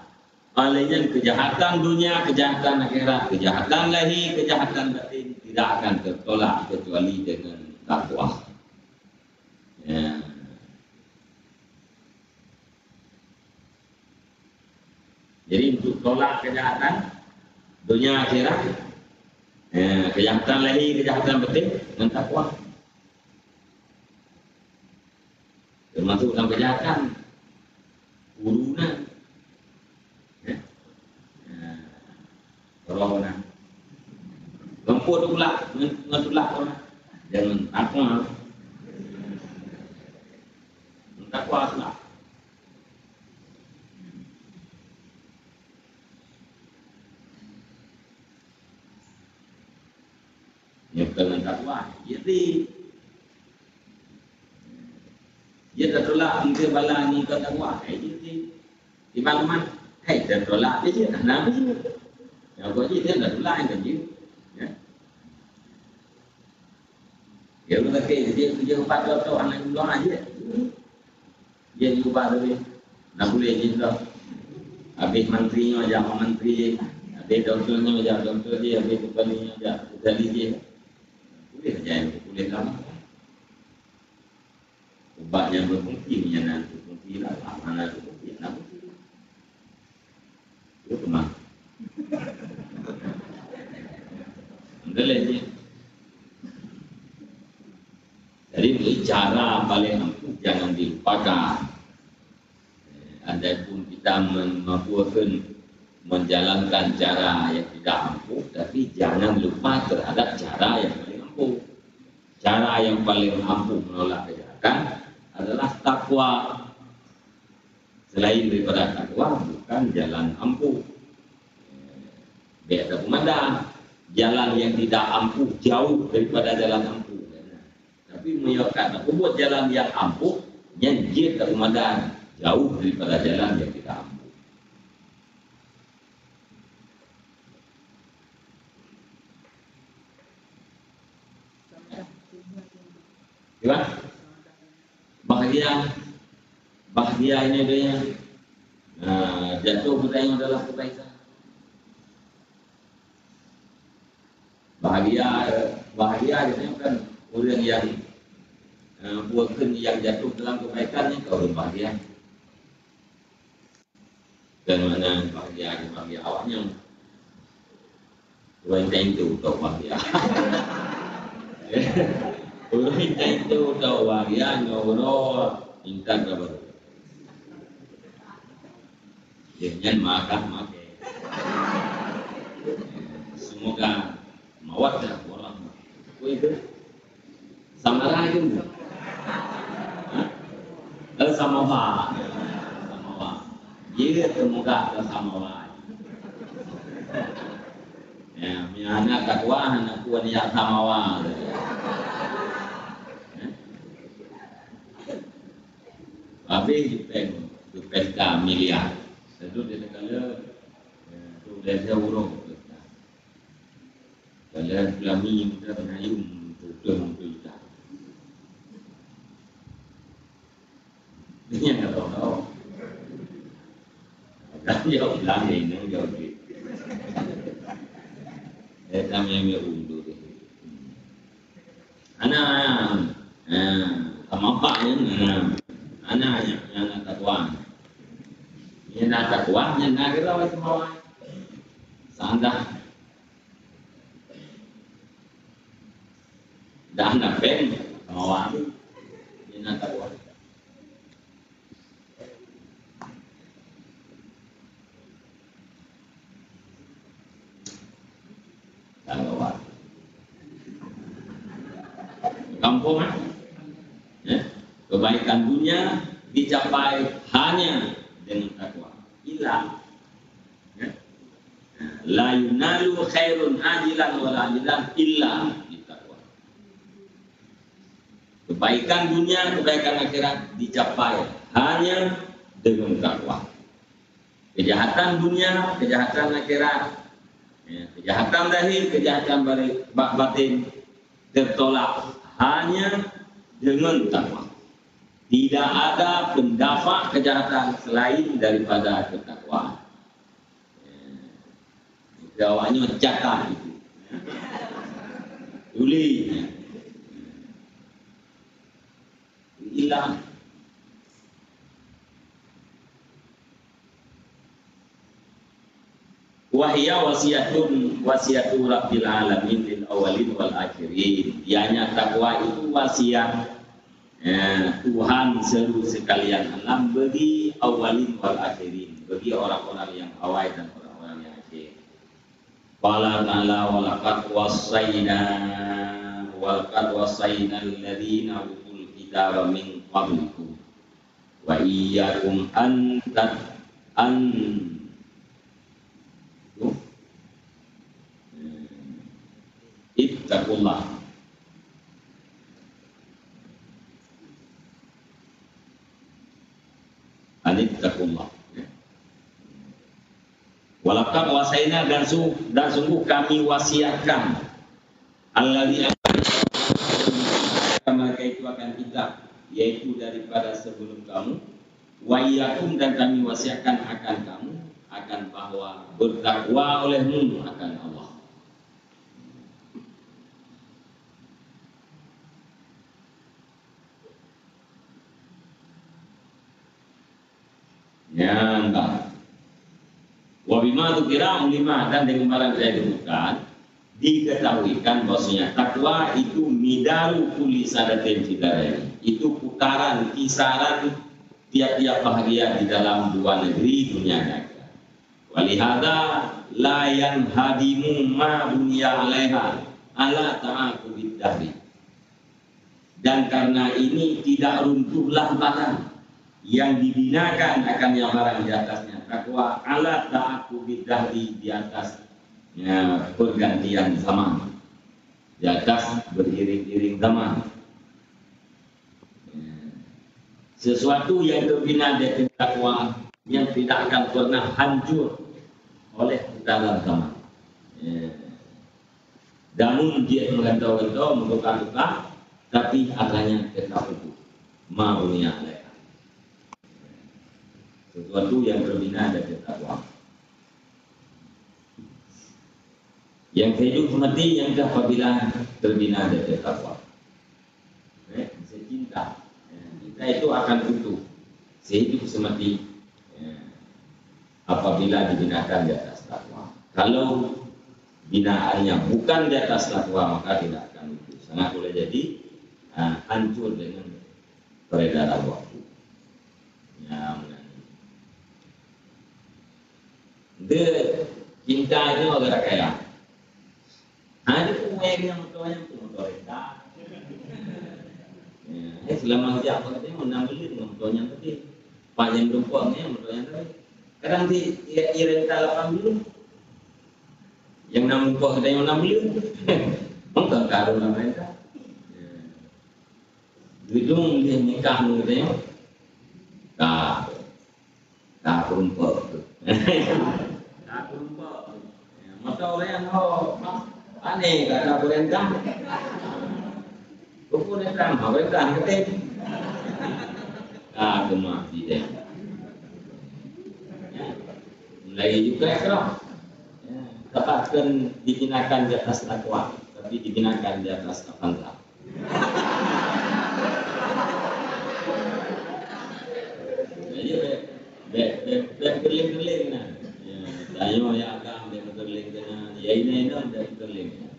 Olehnya kejahatan dunia, kejahatan akhirat, kejahatan lahir, kejahatan batin tidak akan tertolak kecuali dengan takwa. Ya. Jadi untuk tolak kejahatan dunia akhirat, kejahatan lahir, kejahatan batin dengan takwa. Termasuk dalam kejahatan urunan, corona, lemput pula, ngetulak corona, jangan takwa pula. Yang dengan takwa, jadi dia dah tolak mungkin bala ni kau takwa, jadi di mana-mana, dah tolak dia je, nabi je, yang kau je dia dah tolak yang je, ya. Dia udah kaya dia ubah tu anak ulang aja, dia ubah tu, nak boleh je tu, habis menterinya ajak menteri, habis doktornya ajak doktor dia, habis tukangnya ajak tukang dia. Boleh saja yang boleh lama. Ubat yang berfungsi menyenang berfungsi lah, mana berfungsi, nak berfungsi. Itu kemana? Enggak lagi. Jadi cara paling ampuh jangan dilupakan. Andai pun kita mampukan menjalankan cara yang tidak ampuh, tapi jangan lupa terhadap cara yang paling ampuh. Cara yang paling ampuh menolak kejahatan adalah takwa. Selain daripada takwa, bukan jalan ampuh. Biasa pemandang, jalan yang tidak ampuh jauh daripada jalan ampuh. Tapi menyokat, aku buat jalan yang ampuh, yang dia tak pemandang jauh daripada jalan yang tidak ampuh. Gimana? Bahagia ini adanya jatuh bertanya adalah kebaikan. Bahagia itu kan orang yang buatkan yang jatuh dalam kebaikannya kau bahagia. Dan mana bahagia awaknya orang itu kau bahagia. Orang itu tahu bahagia, orang ingkar kabar. Jangan makan. Semoga mawaddah warahmah. Itu sama lagi. Sama Pak. Dia semoga sama lagi. Ya, punya anak takwa, anak kuat yang samawa. Habis jupen miliar. Itu dia kala tu dia urung. Kalau kami kita mengayun betul kita. Ini yang tahu. Kan jauh bilang ini jauh di. Kami yang undur. Anak, sama pak yang anaknya yang takwa. Yang nak takwa, yang nak kira semua. Sandah. Dah nak pen, semua yang nak takwa. Takwa. Kampung ya? Kebaikan dunia dicapai hanya dengan takwa. Illa ya? La yunalu khairun ajilan wala ajilan illa bitakwa. Kebaikan dunia, kebaikan akhirat dicapai hanya dengan takwa. Kejahatan dunia, kejahatan akhirat, ya, kejahatan zahir, kejahatan batin tertolak hanya dengan takwa. Tidak ada pendapat kejahatan selain daripada ketakwaan. Jawabnya catat itu. Tulis. Hilang. Wahya wasiatu rabbil alamin lil awalin wal akhirin. Ianya takwa itu wasiat Tuhan seluruh sekalian alam bagi awalin wal akhirin, bagi orang-orang yang awal dan orang-orang yang akhir. Qala ta'ala walaqad wassayna alladziina utul kitaba min qablikum wa iyyakum an ittaqullah. Anittaqullah. Walaqad wasaina dan sungguh kami wasiatkan alladzina mereka itu akan kitab, yaitu daripada sebelum kamu, wa iyyakum dan kami wasiatkan akan kamu akan bahwa bertakwa olehmu akan Allah. Ya, entah. Wabima tu kira lima dan dengan barang saya ditemukan diketahuikan bahwasanya takwa itu midaru kulli sadatin fidarani. Itu putaran kisaran tiap-tiap bahagia di dalam dua negeri dunia dan akhirat. Walihada la yanhadimu ma bunya alaiha ala ta'aqubid dahri. Dan karena ini tidak runtuhlah barang yang dibinakan akan yang barang di atasnya. Takwa ala ta'aqubid dahri, di atas pergantian zaman, di atas beriring-iring zaman. Sesuatu yang terbina dari takwa yang tidak akan pernah hancur oleh putaran zaman. Namun dia menggantau-gantau, membuka-buka, tapi akalnya tetap utuh. Ma'unya alaih. Sesuatu yang terbina dari takwa. Yang hidup mati yang apabila terbina dari takwa. Bisa cinta. Kita itu akan utuh. Sehidup semati apabila dibinakan di atas takwa. Kalau binaannya bukan di atas takwa, maka tidak akan utuh. Sangat boleh jadi hancur dengan peredaran waktu. Cinta itu agak kaya. Ada uang yang motornya motornya. Selama kerja apa katanya mau nambelin motornya tadi. Panjang rumputnya motornya tadi. Kadang di iring talapan dulu. Yang nak muka kita yang nak beli. Mungkin kalau nak mereka. Gedung dia nikah ni katanya. Tak perempuan. Tak perempuan. Mata orang yang aneh kata perintah. Bukan perintah kata. Gemah dia. Mulai juga kerap. Katakan dibinakan di atas takwa, tapi dibinakan di atas kafanta. Jadi berkeling-keling nah. Dayo ya agam dia berkeling kena, ya ini dia berkeling.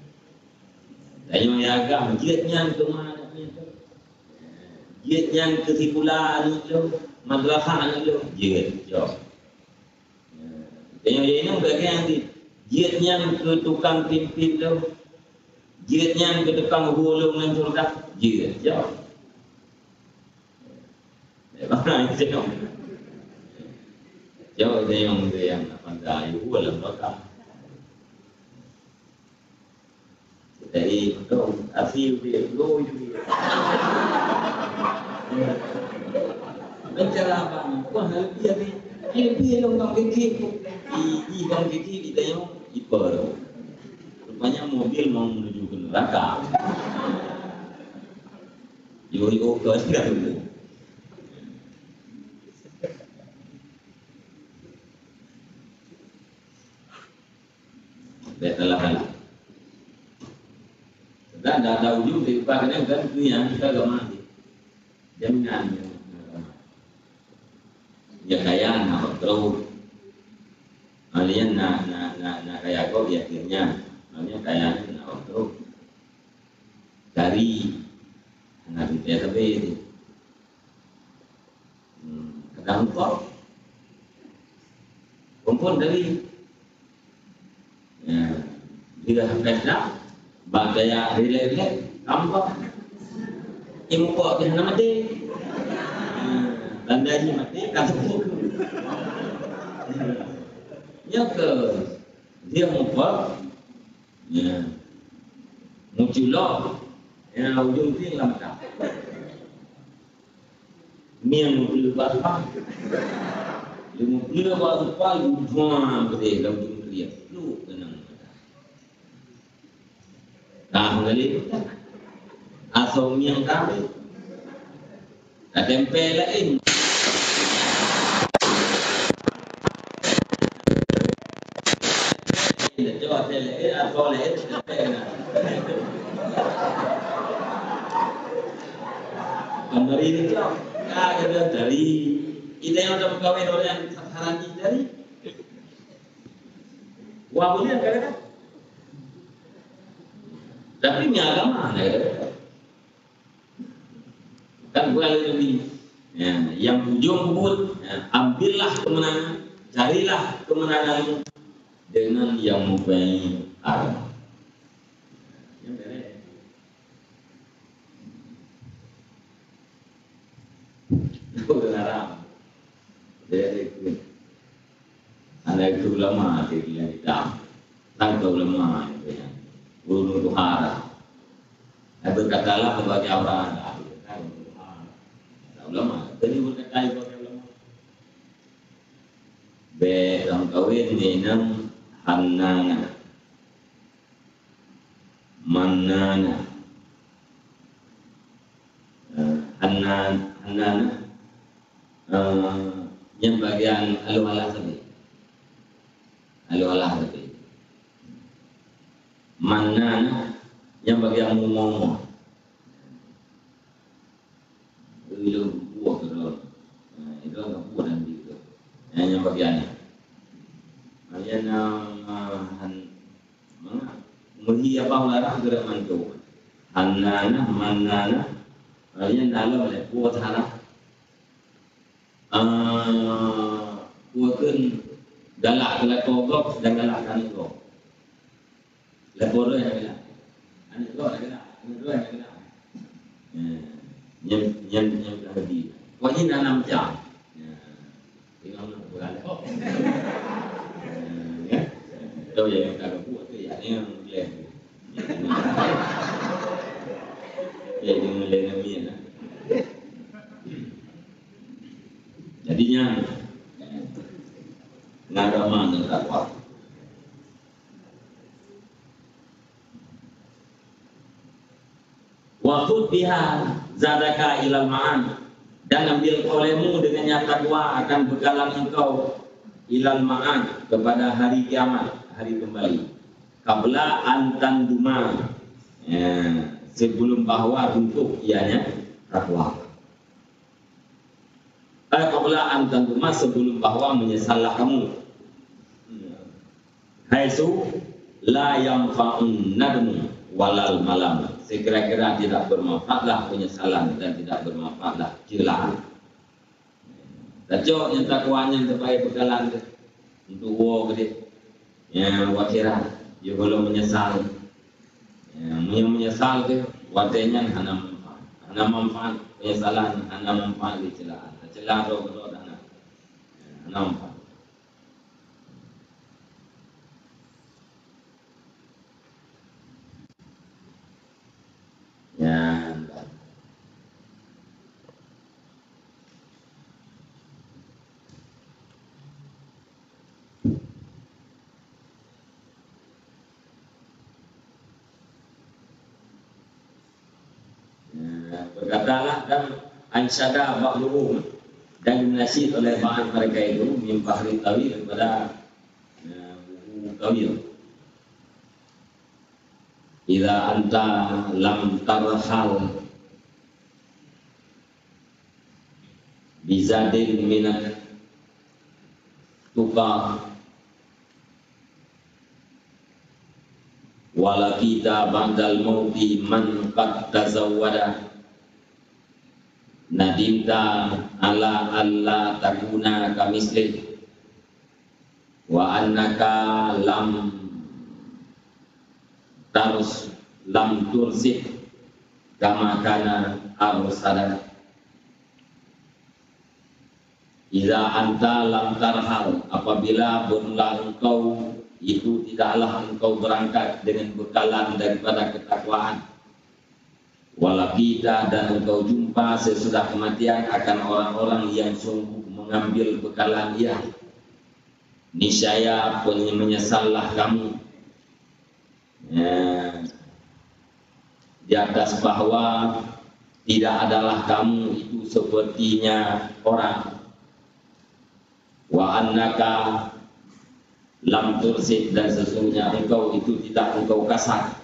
Dayo ya agam jiatnya ke mana ni tu? Jiatnya ke Tipulan tu, madrasah tu, jiat jauh. Dayo ini bagian di jiatnya ke tukang pimpin tu, jiatnya ke tukang gulung dan surga, jiat jauh. Bagaimana itu jauh? Jauh dia yang pandai ulang mereka. Jadi itu asal dia loh itu. Bicara apa? Kau hal dia ni, dia orang kiki, di orang kiki kita yang ipar. Rupanya mobil mau menuju ke neraka. Yo kan dulu. Betul. Dan ada ujung daripada kan itu yang kita gak mati. Jaminan ya kaya nak terus. Kalian nak kaya kau ya akhirnya. Kalian kaya nak terus. Dari anak kita tapi kadang kau kumpul dari jika hendak bagaya relate tampak imu kok dia mati tandanya mati kasih ya ke dia muka ya muncullah yang ujung dia lama mian lupa apa lupa lupa gede dalam ujung dia lu tenang mengalir asal yang kami tempel lain coba lain asal lain tempel gambar ini tuh ada dari kita yang udah berkawin orang yang sasaran dari wah boleh kan tapi ini agama kan bukan lebih yang ujung kubur ambillah kemenangan carilah kemenangan dengan yang mempunyai agama yang beres itu benar dari itu anak itu ulama dia hitam tangkap ulama itu Guru Tuhara. Berkatalah sebagai orang ulama. Jadi berkata sebagai ulama. Dalam kawin ninam Hannana, Mannana, Hannana, yang bagian alu-alah tadi. Alu-alah tadi. Mana yang bagian ngomong itu buah itu agak buah dan gitu yang bagiannya kalian melihat apa ularah gerak mantu hanana manana kalian dalam oleh buah tanah buah kan galak kogok dan galak kan itu Leporo yang kena, anak dua yang kena, yang tadi, wajib nanam jam, tinggal nak berada, itu yang kita buat tu yang boleh. Ya ini boleh namanya. Jadinya ngagama dan takwa. Waktu biha zadaka ilal ma'an, dan ambil olehmu dengannya takwa akan bekalan engkau ilal ma'an kepada hari kiamat, hari kembali. Qabla antan duma, sebelum bahwa untuk ianya takwa. Qabla antan duma, sebelum bahwa menyesallah kamu. Haitsu la yanfa'un nadmu walal malam. Sekira-kira tidak bermanfaatlah penyesalan dan tidak bermanfaatlah celaan. Tajuk yang takwanya terbaik bekalan untuk war gede. Yang wakira dia belum menyesal. Yang menyesal tu watenya hana manfaat penyesalan, hana manfaat di celaan. Celaan roh hana manfaat. Ya, berkatalah dan ansyada ba'luhum, dan dinasih oleh bahan mereka itu min bahri tawil daripada buku tawil. Idza anta lam tarhal bizadin minat tuqa wala kita ba'dal mauti man qad tazawwada nadimta ala alla takuna kamislih wa annaka lam tursih kama kana arsala. Iza anta lam tarhal, apabila bermula engkau itu tidaklah engkau berangkat dengan bekalan daripada ketakwaan. Walakita, dan engkau jumpa sesudah kematian akan orang-orang yang sungguh mengambil bekalan ia. Niscaya menyesallah kamu di atas bahwa tidak adalah kamu itu sepertinya orang. Wa annaka lam tursid, dan sesungguhnya engkau itu tidak engkau kasat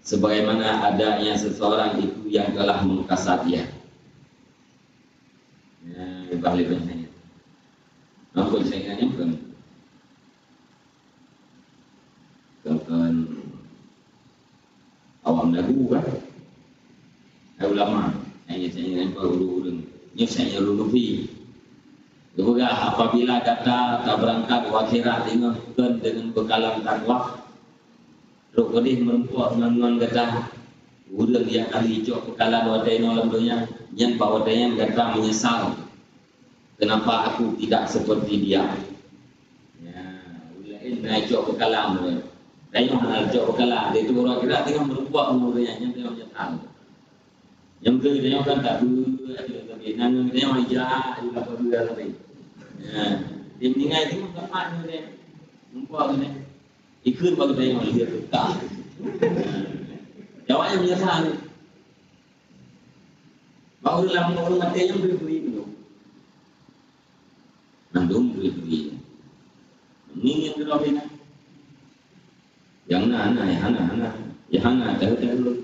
sebagaimana adanya seseorang itu yang telah mengkasat dia. Balik bahasanya. Apa saya bukan awam lagu kan? Ulama hanya saya yang perlu nyusahnya lulufi. Juga apabila kata tak berangkat wakira tinggalkan dengan bekalan takwa, rukudih merempuak dengan kata udah dia kali hijau bekalan wadai nolamnya yang bawa daya kata menyesal kenapa aku tidak seperti dia. Ya, udah ini hijau bekalan, daya mana hijau bekalan itu orang kira tinggal merempuak umurnya yang dia menyesal. Yang kedua kan tak tapi nang dia mau hijrah di apa dua lagi. Ya, dia meninggal itu tempatnya dia. Nampak ni. Ikut bagi dia yang dia tak. Jawabnya menyesal. Baru dalam orang mati yang beri dulu. Nandung beri. Ini yang kedua ni. Yang mana ya hana tahu.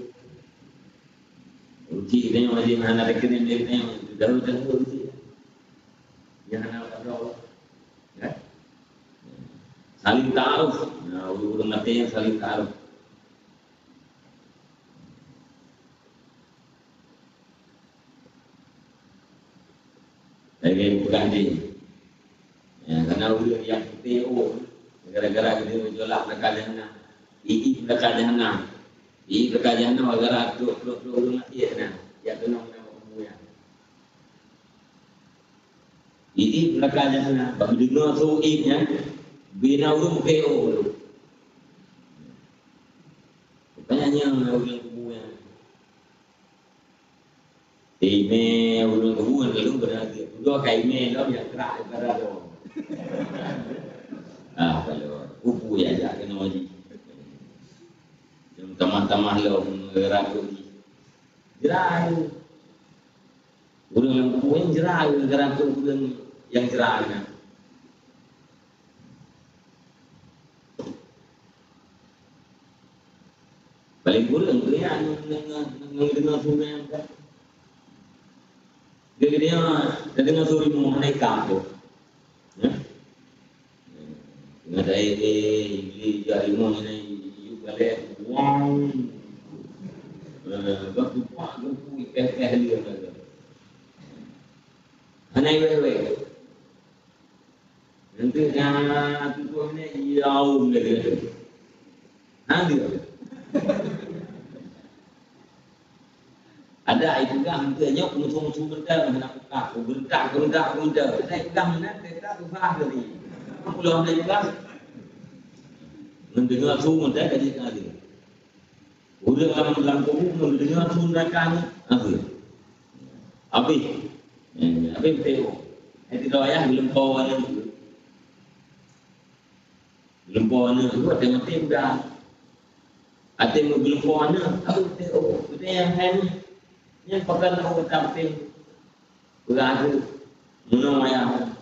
Uji dia yang lagi hana rekening dia yang tahu uji. Yang hana tahu. Ya. Saling ta'aruf. Nah, urut mati yang saling ta'aruf. Lagi bukan dia. Ya, karena urut yang TO gara-gara kita menjolak mereka jahannam. Mereka jahannam. Mereka jahannam gara-gara urut mati ya. Ya tenang nama kamu ya. Mereka jahannam. Bagi dengar su'ibnya bina urut PO dulu. tanya ulang kubu yang email ulang kubu yang lalu berarti dua kayak email lo yang kerak pada lo. Kalau kubu ya jak kena wajib. Yang teman-teman lo ngeraku jerai. Ulang yang kubu yang jerai ngeraku ulang yang jerai kan. Paling kurang dia dengar suara kan. Dia dengar suara mereka tu. Ya. Dengar ini jari mo ini juga le. Wow. Batu pak tu peh dia ada. Anai wewe. Nanti tu ni jauh lagi. Nanti ada itu kan hanya musuh-musuh benda nak buka, benda. Ada itu kan nak kita ubah dari. Pulau ada juga. Mendengar suara benda jadi kali. Udah dalam kubu mendengar suara mereka ni, Abi teo. Itu doa belum kawan itu. Belum kawan itu ada mati dah. Ada belum kawan itu, aku teo. Itu yang lain. Yang pakai nama camping beradu menawar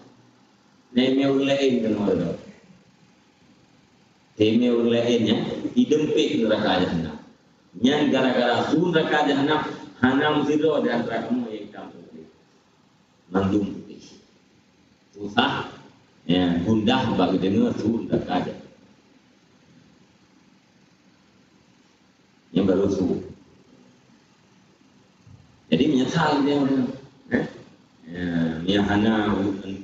neme lain kan orang neme lainnya didempik neraka jahanam yang gara-gara sun neraka jahanam hanam zero di antara kamu yang campur mandum putih susah ya gundah bagi dengar sun neraka jahanam yang baru subuh. Jadi menyesal dia orang. Hana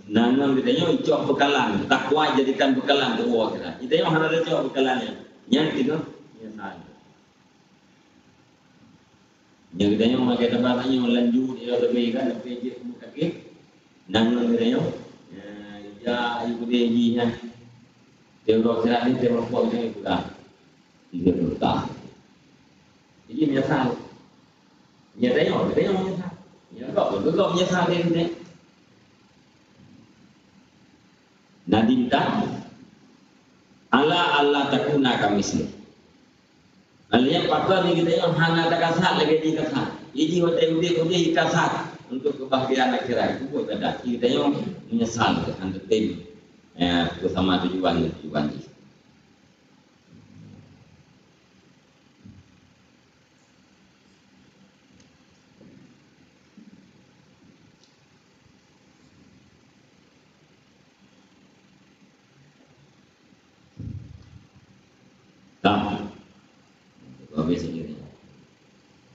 nanam ditanya icok bekalan, takwa jadikan bekalan ke bawah kita. Kita yang hana icok bekalannya. Yang kita menyesal. Yang kita yang memakai tempatnya melanjut dia lebih kan lebih je kaki. Nanam ditanya ya ibu dia dia orang serat ni dia merokok ni sudah 30 tahun. Jadi menyesal. Dia tengok menyesal. Ya kok menyesal dia ni. Nadinta Allah takuna kamisli. Alnya patut ni kita yang hana tak kasat lagi di kasat. Ini udah kasat untuk kebahagiaan akhirat. Itu pun ada. Kita yang menyesal dengan tim bersama tujuan ini.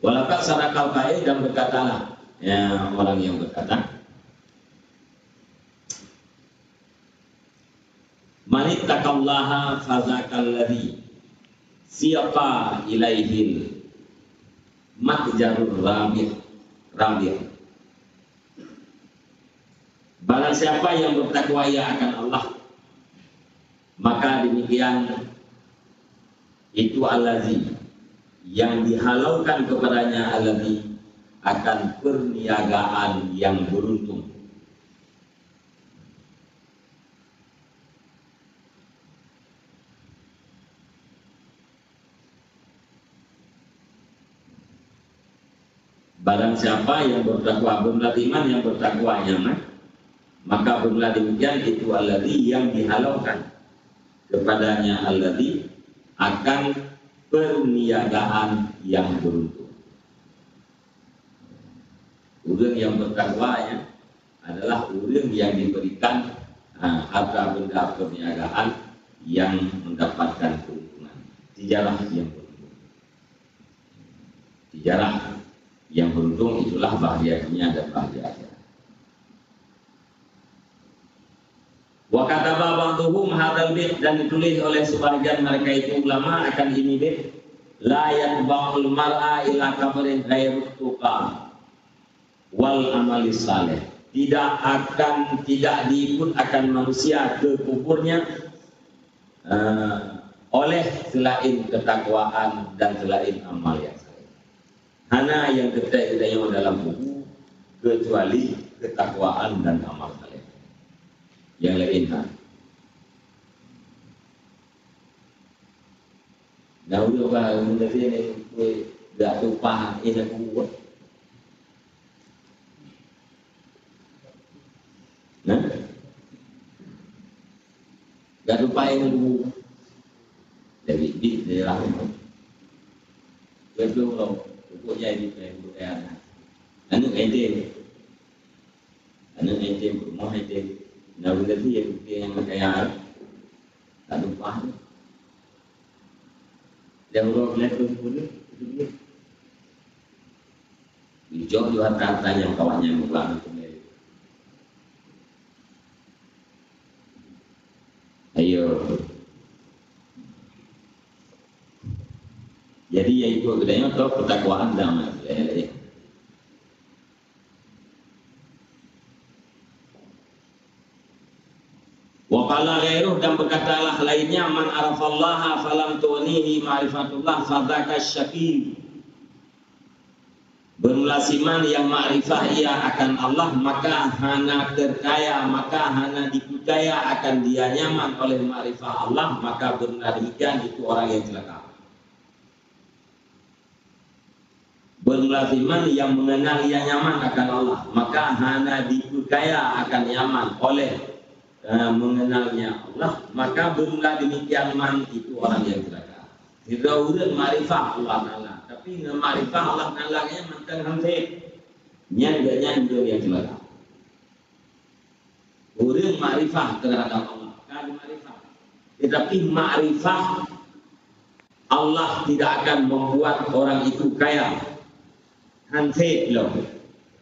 Walakat sarakal baik dan berkatalah orang yang berkata manittaqallaha fazakal ladzi siapa ilaihil matjarur rabih. Barang siapa yang bertakwa akan Allah, maka demikian itu allazi yang dihalaukan kepadanya allazi akan perniagaan yang beruntung. Barang siapa yang bertakwa, berarti iman yang bertakwanya, maka berulah demikian itu allazi yang dihalaukan kepadanya allazi akan perniagaan yang beruntung. Orang yang bertakwa adalah orang yang diberikan harta benda perniagaan yang mendapatkan keuntungan. Tijarah yang beruntung. Tijarah yang beruntung itulah bahagia dunia dan bahagia akhirat. Wa kataba ba'dhum hadzal bait dan ditulis oleh sebagian mereka itu ulama akan ini bait la yanba'ul mar'a ila kabarin ghairut tuqa wal amali saleh. Tidak diikut akan manusia ke kuburnya oleh selain ketakwaan dan selain amal yang saleh. Hana yang kita dalam buku kecuali ketakwaan dan amal saleh. Yang lain kan. Nah, udah bah benda ni dah tumpah ini aku buat. Nah, dah tumpah ini aku buat. Dari di daerah itu. Betul loh, pokoknya di daerah. Anu ente rumah ente. Nah, benda tu yang kayak tak tumpah. Yang orang lihat tu pun itu dia. Hijau di harta yang kawannya mengulang kembali. Ayo. Jadi ya itu bedanya atau ketakwaan dalam ya. Wa qala ghairuh dan berkatalah lainnya man arafallaha falam tu'nihi ma'rifatullah fadzaka syaqi. Bermulasiman yang ma'rifah ia akan Allah maka hana terkaya maka hana dipudaya akan dia nyaman oleh ma'rifah Allah maka benar demikian itu orang yang celaka. Bermulasiman yang mengenal ia nyaman akan Allah maka hana dipudaya akan nyaman oleh mengenalnya Allah maka benar demikian man itu orang yang celaka. Jika urut ma'rifah Allah Ta'ala tapi dengan ma'rifah Allah Ta'ala nya mantan hampir nyan yang celaka. Urut ma'rifah terhadap Allah kan ma'rifah. Tetapi ma'rifah Allah tidak akan membuat orang itu kaya. Hampir loh.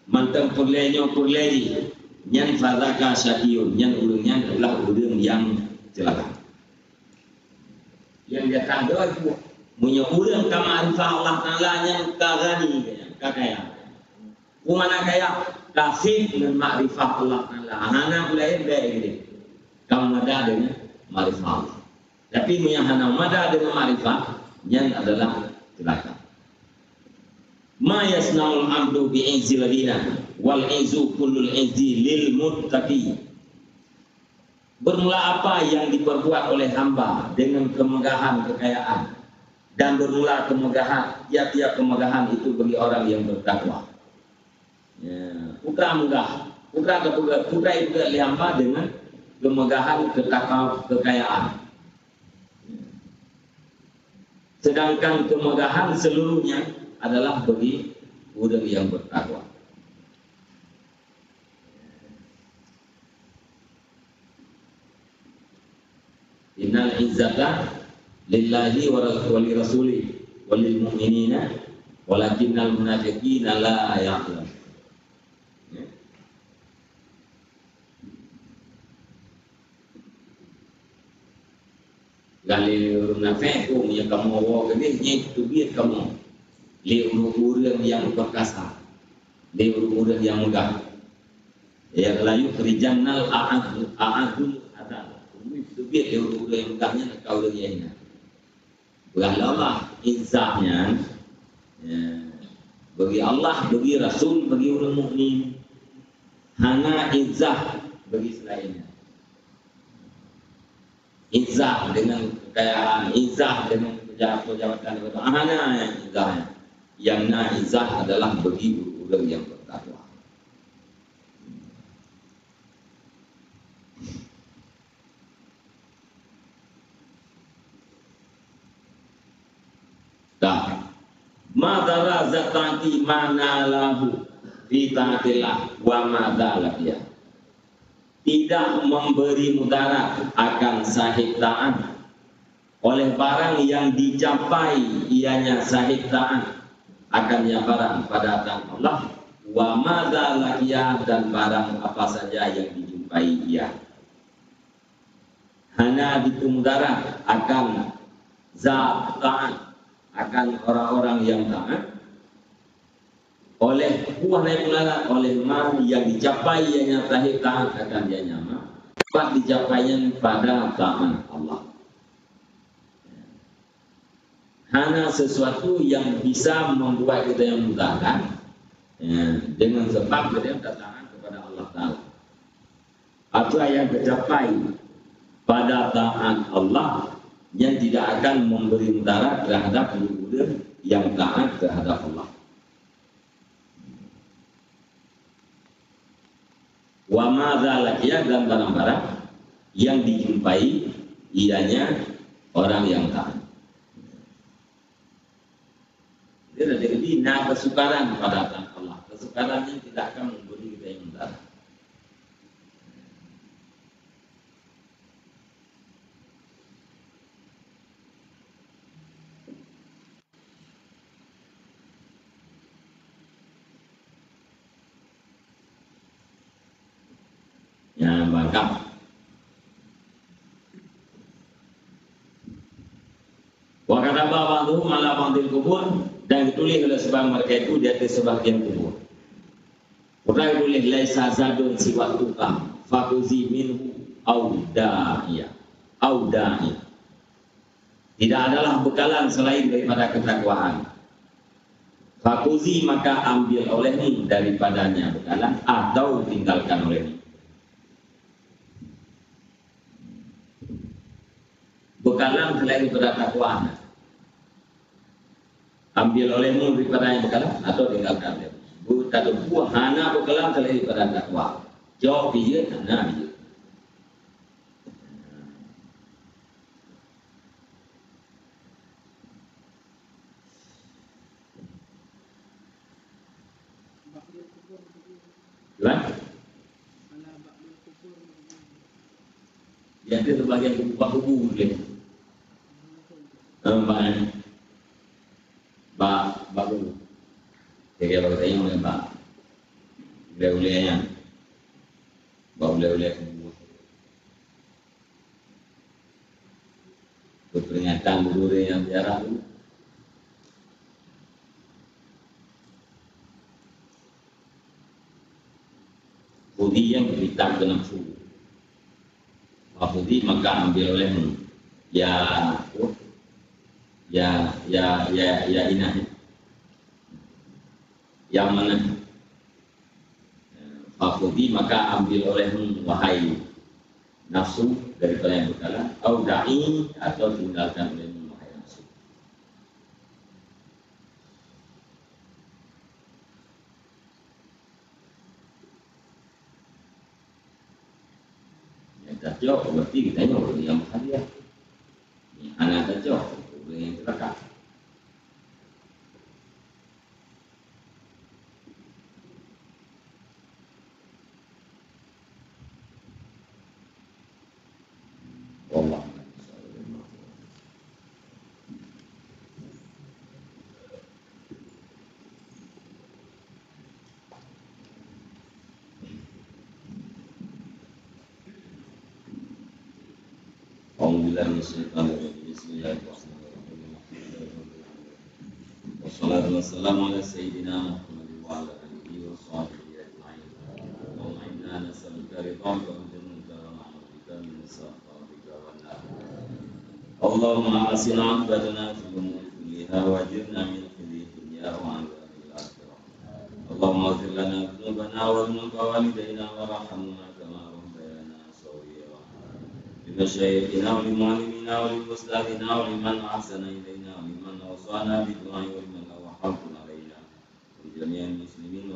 Mantan purlenya nyan fadzaka syaqiyun nyan ulungnya adalah ulung yang celaka. Yang dia tahu itu punya ulung ka ma'rifah Allah Taala yang kagani kaya. Kumana kaya kafir dengan ma'rifah Allah Taala. Hana ulai baik kamu ada dengan ma'rifah Allah. Tapi punya hana mada dengan ma'rifah yang adalah celaka. Ma yasnaul abdu bi'izil ghina wal izu kullul izi lil muttaqi. Bermula apa yang diperbuat oleh hamba dengan kemegahan kekayaan dan bermula kemegahan tiap-tiap kemegahan itu bagi orang yang bertakwa. Ya, putra itu hamba dengan kemegahan kekayaan. Sedangkan kemegahan seluruhnya adalah bagi orang yang bertakwa. Innal izzata lillahi wa rasulih wa lil mu'minina walakinnal munafiqina la ya'lamun. Gali munafik tu yang kamu bawa ke dia tu biar kamu li urang yang perkasa, li urang yang megah. Ya layu rijannal a'adul adal. Itu biar li urang yang megahnya kau dia ini. Allah izzahnya ya, bagi Allah, bagi Rasul, bagi orang mukmin. Hana izzah bagi selainnya. Izzah dengan kekayaan, izzah dengan pejabat-pejabatan, hana yang izzahnya. Yang naizah adalah bagi orang yang bertakwa. Madara zakati mana lahu fi ta'atillah wa madala dia. Tidak memberi mudarat akan sahib ta'at oleh barang yang dicapai ianya sahib ta'at akannya barang pada tangan Allah wa madza dan barang apa saja yang dijumpai ia hanya ditumudarat akan zat taat akan orang-orang yang taat oleh buah naik oleh mal yang dicapai ianya sahih taat akan dia nyaman dapat dicapainya pada tangan Allah. hanya sesuatu yang bisa membuat kita yang mudahkan, ya, dengan sebab kita datang kepada Allah Ta'ala. Apa yang tercapai pada taat Allah yang tidak akan memberi mudarat terhadap penduduk yang taat terhadap Allah. Wa ma'zalakia, dan barang-barang yang dijumpai ianya orang yang taat. Dia ada jadi kesukaran pada taat Allah. Kesukarannya tidak akan memberi kita yang mudarat. Yang bangkang. Wa kata ba'du ala ba'dil kubur, dan ditulis oleh sebagian mereka itu di atas sebagian kubur. Orang tulis laisa zadun siwa tukam fakuzi minhu auda'iyah. Tidak adalah bekalan selain daripada ketakwaan. Fakuzi, maka ambil olehmu daripadanya bekalan, atau tinggalkan olehmu. Bekalan selain daripada takwaan, ambil olehmu daripada yang bekalan, atau tinggalkan olehmu. Tak ada buah, hana bekalan selain daripada takwa. Jawab dia, hana dia. Gimana? Dia ada sebagian kubu-kubu boleh. Bak dulu. Jadi kalau katanya oleh bak, boleh-bolehnya, bak boleh-boleh kubu. Peringatan dulu yang biara dulu. Budi yang berita ke nafsu. Budi maka ambil olehmu. Ya inah. Yang mana? Budi maka ambil olehmu wahai nafsu daripada yang berkala. Au da'i, atau tinggalkan olehmu wahai nafsu. Tajok, berarti kita tengok orang yang berhadiah. Anak tajok, orang yang celaka. Allah. Wassalatu wassalamu ala sayyidina Muhammad wa ala alihi wa sahbihi ajma'in. Allahumma inna nas'aluka ridhaka wa jannata wa ma'afika min sakhatika wa nar. Allahumma asina aqbatana fil umuri kulliha wa ajirna min khizyi dunya wa 'adzabil akhirah. Allahumma ighfir lana dhunubana wa dhunuba walidayna warhamna kama rabbayana shaghira. لمشايخنا ولمعلمينا ولمستاذنا ولمن أحسن إلينا ولمن أوصانا بالدعاء ولمن أوحى علينا ولجميع المسلمين.